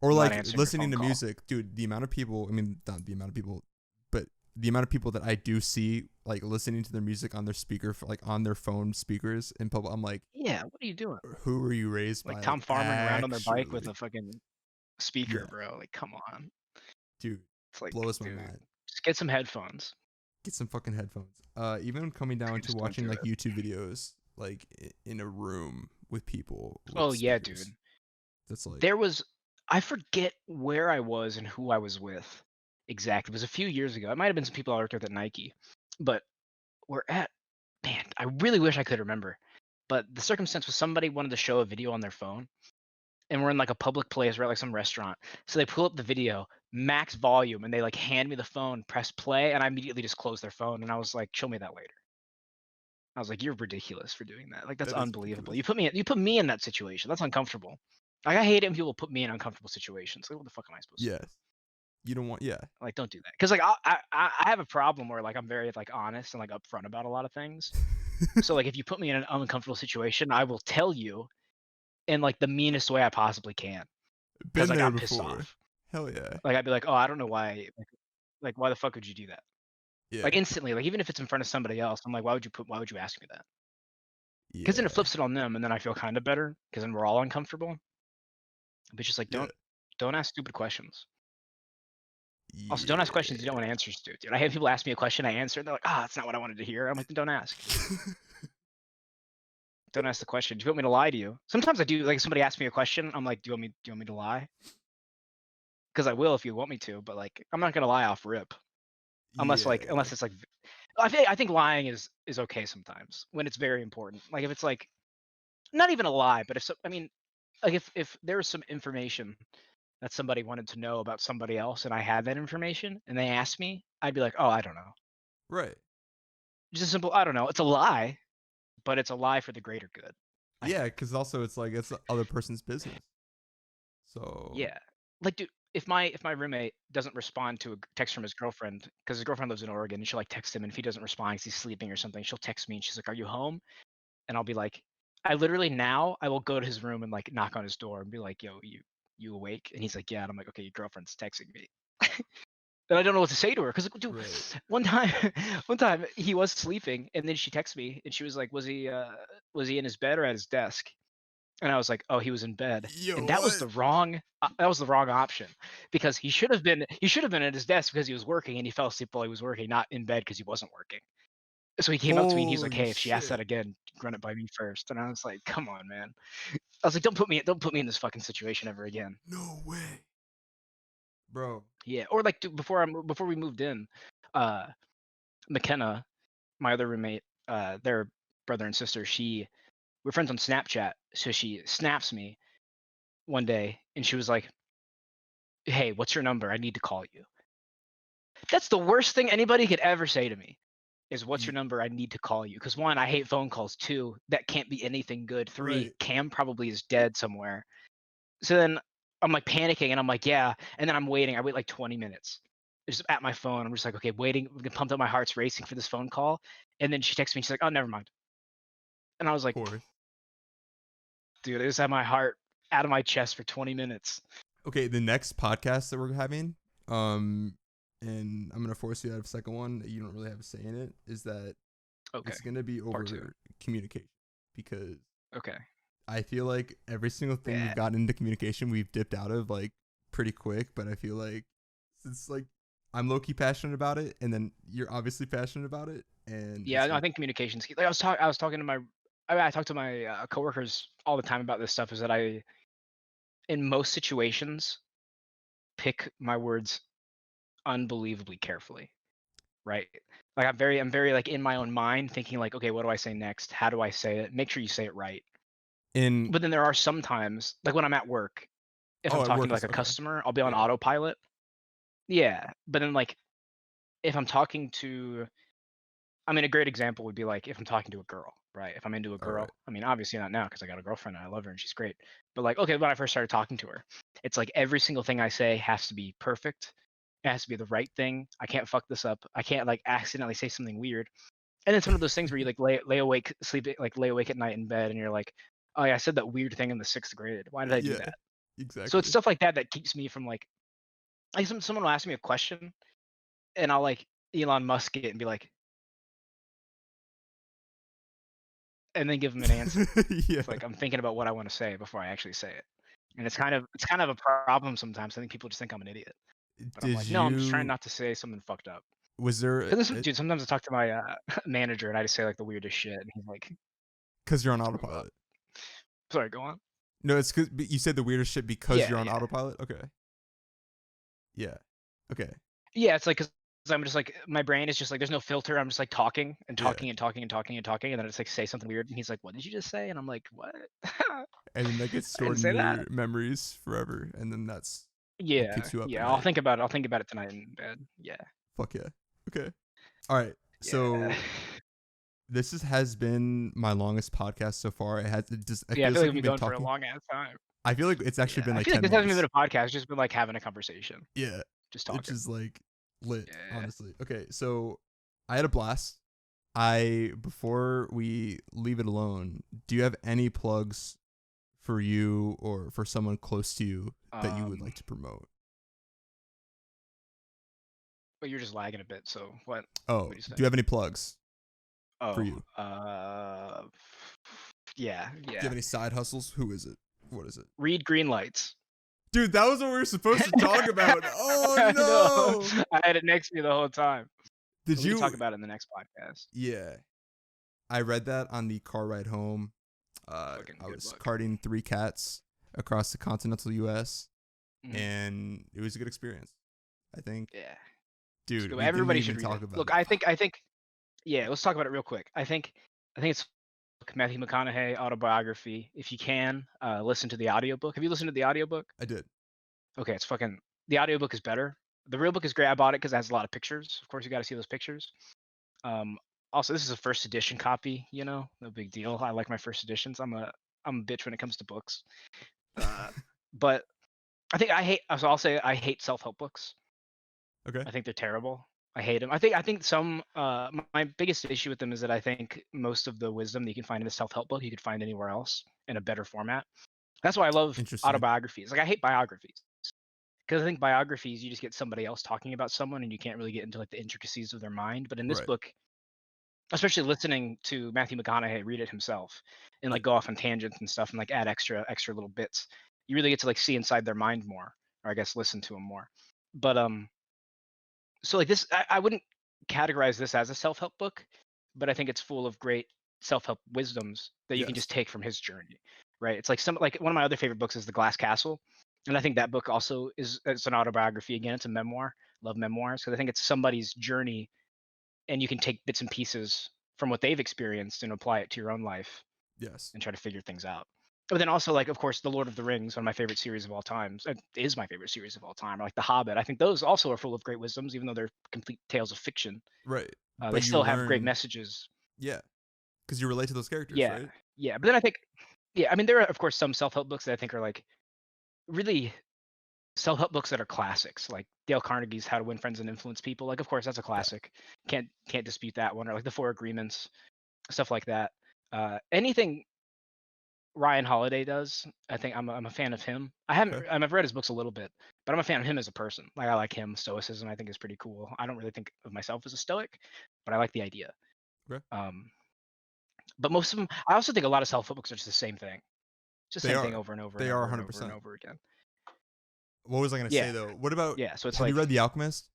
Or like listening to music, dude, the amount of people, I mean, not the amount of people, but the amount of people that I do see like listening to their music on their speaker, like on their phone speakers in public, I'm like, yeah, what are you doing? Who are you raised by? Like Tom Farmer around on their bike with a fucking speaker, bro. Like, come on. Dude, it's like, blows my mind. Just get some headphones. Get some fucking headphones. Even coming down to watching like YouTube videos, like in a room with people. Oh yeah, dude. That's like I forget where I was and who I was with exactly. It was a few years ago. It might have been some people I worked with at Nike, but man, I really wish I could remember. But the circumstance was somebody wanted to show a video on their phone, and we're in like a public place, we're at like some restaurant. So they pull up the video, max volume, and they like hand me the phone, press play, and I immediately just closed their phone, and I was like, show me that later. I was like, you're ridiculous for doing that. Like that's unbelievable. You put me in that situation. That's uncomfortable. Like I hate it when people put me in uncomfortable situations. Like what the fuck am I supposed to do? You don't want like don't do that. Because like I have a problem where like I'm very like honest and like upfront about a lot of things. So like if you put me in an uncomfortable situation, I will tell you in like the meanest way I possibly can. Because like I'm pissed off. Hell yeah. Like I'd be like, oh, I don't know why. Like why the fuck would you do that? Yeah. Like instantly, like even if it's in front of somebody else, I'm like, why would you ask me that? Because then it flips it on them, and then I feel kind of better because then we're all uncomfortable. But just like don't ask stupid questions. Also, don't ask questions you don't want answers to, dude. I have people ask me a question, I answer, and they're like, that's not what I wanted to hear. I'm like, then don't ask. Don't ask the question. Do you want me to lie to you? Sometimes I do. Like, if somebody asks me a question, I'm like, do you want me to lie? Because I will if you want me to, but like, I'm not gonna lie off rip, unless it's like, I think lying is okay sometimes when it's very important. Like if it's like, not even a lie, but like if there's some information that somebody wanted to know about somebody else and I had that information and they asked me, I'd be like, oh, I don't know. Right. Just a simple, I don't know. It's a lie, but it's a lie for the greater good. Yeah, because also it's like it's the other person's business. So yeah, like dude, if my roommate doesn't respond to a text from his girlfriend, because his girlfriend lives in Oregon, and she'll like text him, and if he doesn't respond, 'cause he's sleeping or something, she'll text me and she's like, "Are you home?" And I'll be like, I literally now I will go to his room and like knock on his door and be like, "Yo, you awake?" And he's like, "Yeah." And I'm like, "Okay, your girlfriend's texting me." And I don't know what to say to her because dude, Right. one time, one time he was sleeping and then she texted me and she was like, was he in his bed or at his desk?" And I was like, "Oh, he was in bed." Yo, And what? that was the wrong option because he should have been at his desk because he was working and he fell asleep while he was working, not in bed because he wasn't working. So he came up to me and he's like, Holy "Hey, if she asks that shit. again, run it by me first." And I was like, "Come on, man." I was like, don't put me in this fucking situation ever again." No way. Bro. Yeah, or like dude, before we moved in, uh, McKenna, my other roommate, their brother and sister, we're friends on Snapchat, so she snaps me one day and she was like, "Hey, what's your number? I need to call you." That's the worst thing anybody could ever say to me is, "What's your Y- number? I need to call you." Because one, I hate phone calls. Two, that can't be anything good. Three, right. Cam probably is dead somewhere. So then I'm like panicking and I'm like, "Yeah." And then I'm waiting. I wait like 20 minutes. Just at my phone. I'm just like, okay, waiting, pumped up, my heart's racing for this phone call. And then she texts me, she's like, "Oh, never mind." And I was Of like, course. dude, I just had my heart out of my chest for 20 minutes. Okay, the next podcast that we're having, and I'm gonna force you out of second one. You don't really have a say in it. Is that Okay. it's gonna be Part two. over communication because Okay. I feel like every single thing we've Yeah. gotten into communication, we've dipped out of like pretty quick. But I feel like it's like I'm low key passionate about it, and then you're obviously passionate about it, and Yeah, it's no, I gonna think communication's key. Like I was talking to I talk to my coworkers all the time about this stuff. Is that I, in most situations, pick my words unbelievably carefully, right? Like I'm very like in my own mind, thinking like, okay, what do I say next? How do I say it? Make sure you say it right. in But then there are some times, like when I'm at work, if I'm at talking work to like is a okay. customer, I'll be on Yeah, autopilot. Yeah, but then like if I'm talking to, I mean, a great example would be like if I'm talking to a girl, right? If I'm into a all right. girl, I mean, obviously not now because I got a girlfriend and I love her and she's great. But like, okay, when I first started talking to her, it's like every single thing I say has to be perfect. It has to be the right thing. I can't fuck this up. I can't like accidentally say something weird. And it's one of those things where you like lay awake, lay awake at night in bed, and you're like, "Oh yeah, I said that weird thing in the sixth grade. Why did I do Yeah, that?" So it's exactly. stuff like that that keeps me from like someone will ask me a question, and I'll like Elon Musk it and be like, and then give them an answer. Yeah. It's like I'm thinking about what I want to say before I actually say it, and it's kind of a problem sometimes. I think people just think I'm an idiot, but I'm Did like, no, I'm just trying you? not to say something fucked up. Was there? Because dude, sometimes I talk to my manager and I just say like the weirdest shit, and he's like, Because you're on "Let's move up." autopilot. Sorry, go on. No, it's because you said the weirdest shit because Yeah, you're on yeah. autopilot. Okay. Yeah. Okay. Yeah, it's like 'cause I'm just like my brain is just like there's no filter. I'm just like talking and Yeah. talking and talking and talking and talking, and then I just like say something weird, and he's like, "What did you just say?" And I'm like, "What? I And then that gets stored didn't in say that." your memories forever, and then that's what Yeah, keeps you up at yeah. I'll night. think about it. I'll think about it tonight in bed. Yeah, Fuck yeah. Okay. All right. yeah, So has been my longest podcast so far. It yeah. I feel feels like like we've we've been been going for a talking. long ass time. I feel like it's actually Yeah, been I like feel like 10 this hasn't even been minutes. a podcast. It's just been like having a conversation, Yeah. just Which talking. is like lit, Yeah. honestly. Okay, so I had a blast. I before we leave it alone, do you have any plugs for you or for someone close to you that you would Um, like to promote? but you're just lagging a bit. So what? Oh, What do you say? do you have any plugs for Oh, you? yeah, Do you yeah. have any side hustles? Who is it? What is it? Read green lights. Dude, that was what we were supposed to talk about. I know. Oh no. I had it next to me the whole time. Did But we can you talk about it in the next podcast. Yeah. I read that on the car ride home. Fucking I good was book. carting 3 cats across the continental US Mhm. and it was a good experience. I think. Yeah. It's a Dude, good. we didn't Everybody even should read it. talk about Look, it. I think yeah, let's talk about it real quick. I think it's Matthew McConaughey autobiography. If you can, listen to the audiobook. Have you listened to the audiobook? I did. Okay, it's fucking the audiobook is better. The real book is great. I bought it because it has a lot of pictures. Of course, you got to see those pictures. Um, Also, this is a first edition copy. No big deal. I like my first editions. I'm a bitch when it comes to books. Uh, but I think I hate. So I'll say I hate self-help books. Okay. I think they're terrible. I hate them. I think some my biggest issue with them is that I think most of the wisdom that you can find in a self-help book you could find anywhere else in a better format. That's why I love Interesting. autobiographies. Like I hate biographies because I think biographies you just get somebody else talking about someone and you can't really get into like the intricacies of their mind. But in this Right. book, especially listening to Matthew McConaughey read it himself and like go off on tangents and stuff and like add extra little bits, you really get to like see inside their mind more, or I guess listen to them more. But so like this, I wouldn't categorize this as a self-help book, but I think it's full of great self-help wisdoms that you can Yes. just take from his journey, right? It's like one of my other favorite books is The Glass Castle, and I think that book also it's an autobiography again. It's a memoir. Love memoirs because I think it's somebody's journey, and you can take bits and pieces from what they've experienced and apply it to your own life Yes. and try to figure things out. But then also, like, of course, The Lord of the Rings, one of my favorite series of all times. It is my favorite series of all time. Or like The Hobbit. I think those also are full of great wisdoms, even though they're complete tales of fiction. Right. They But you still have great learn, messages. yeah, because you relate to those characters, Yeah, right? yeah. But then I think, yeah, I mean, there are of course some self-help books that I think are like really self-help books that are classics, like Dale Carnegie's How to Win Friends and Influence People. Like, of course, that's a Yeah. classic. Can't dispute that one. Or like The Four Agreements, stuff like that. Anything Ryan Holiday does. I think I'm a fan of him. Okay. I've read his books a little bit, but I'm a fan of him as a person. Like I like him. Stoicism I think is pretty cool. I don't really think of myself as a stoic, but I like the idea. Okay. Um, but most of them, I also think a lot of self-help books are just the same thing. It's the They same thing are. over and over and They are over and over and 100%. over again. What was I gonna say Yeah, though? What about? yeah. So it's Have you like read The Alchemist?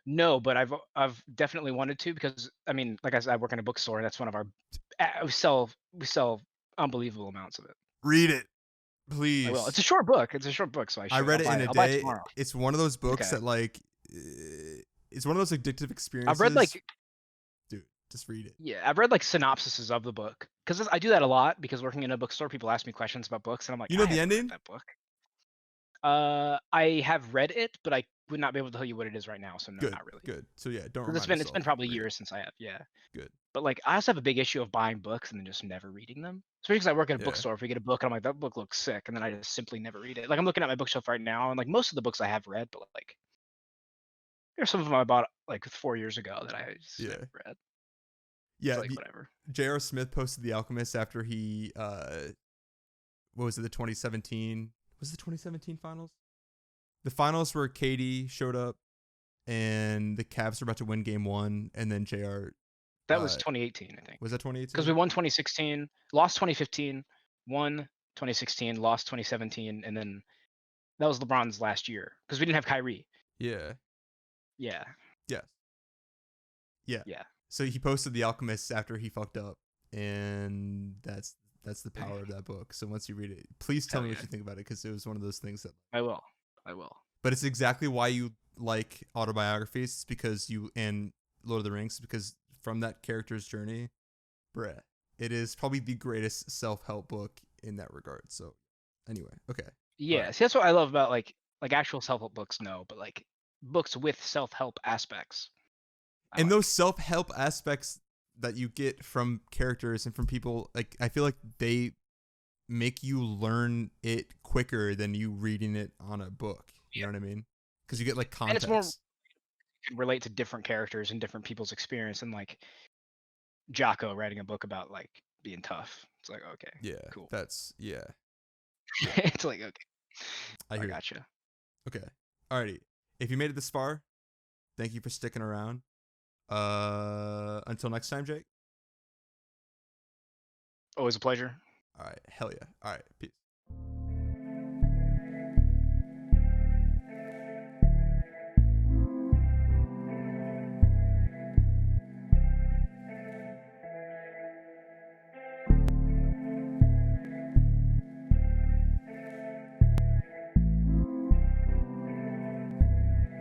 no, but I've definitely wanted to because I mean, like I said, I work in a bookstore. And that's one of our we sell unbelievable amounts of it. Read it, I will. It's please. a short book. It's a short book, so I I should. read it in a I'll buy it day. tomorrow. It's one of those books Okay. that like, it's one of those addictive I've read experiences. like Dude, just read it. yeah, I've read like synopsises of the book because I do that a lot because working in a bookstore, people ask me questions about books, and I'm like, You know I the haven't read ending? that book. I have read it, but I would not be able to tell you what it is right now. So no, Good, not really. good. So yeah, don't Because remind it's been yourself. probably Read it. years since I have. Yeah, Good. but like I also have a big issue of buying books and then just never reading them. Especially because I work at a Yeah. bookstore. If we get a book, and I'm like, that book looks sick, and then I just simply never read it. Like I'm looking at my bookshelf right now, and like most of the books I have read, but like there's some of them I bought like 4 years ago that I just Yeah. never read. Yeah. It's like whatever. J.R. Smith posted The Alchemist after he what was it, the 2017, was it the 2017 finals? The finals where Katie showed up and the Cavs were about to win game 1 and then JR That was 2018, I think. was that Because we 2018? won 2016, lost 2015, won 2016, lost 2017, and then that was LeBron's last year because we didn't have Kyrie. Yeah. Yeah, Yes. Yeah. yeah. So he posted The Alchemist after he fucked up, and that's the power of that book. So once you read it, please tell Hell me yeah. what you think about it because it was one of those things that I will. I will. but it's exactly why you like autobiographies. It's because you and Lord of the Rings, because from that character's journey, bruh, it is probably the greatest self-help book in that regard. So anyway, okay. Yeah, Right. see, that's what I love about like actual self-help books. No, but like books with self-help aspects. And those self-help aspects that you get from characters and from people, like I feel like they make you learn it quicker than you reading it on a book. You know what I mean? Because you get like And it's more context. you can relate to different characters and different people's experience, and like Jocko writing a book about like being tough. It's like okay, Yeah, cool. that's yeah. It's like okay, I hear gotcha. you. Okay, alrighty. If you made it this far, thank you for sticking around. Until next time, Jake. Always a pleasure. All right, hell yeah. All right, peace.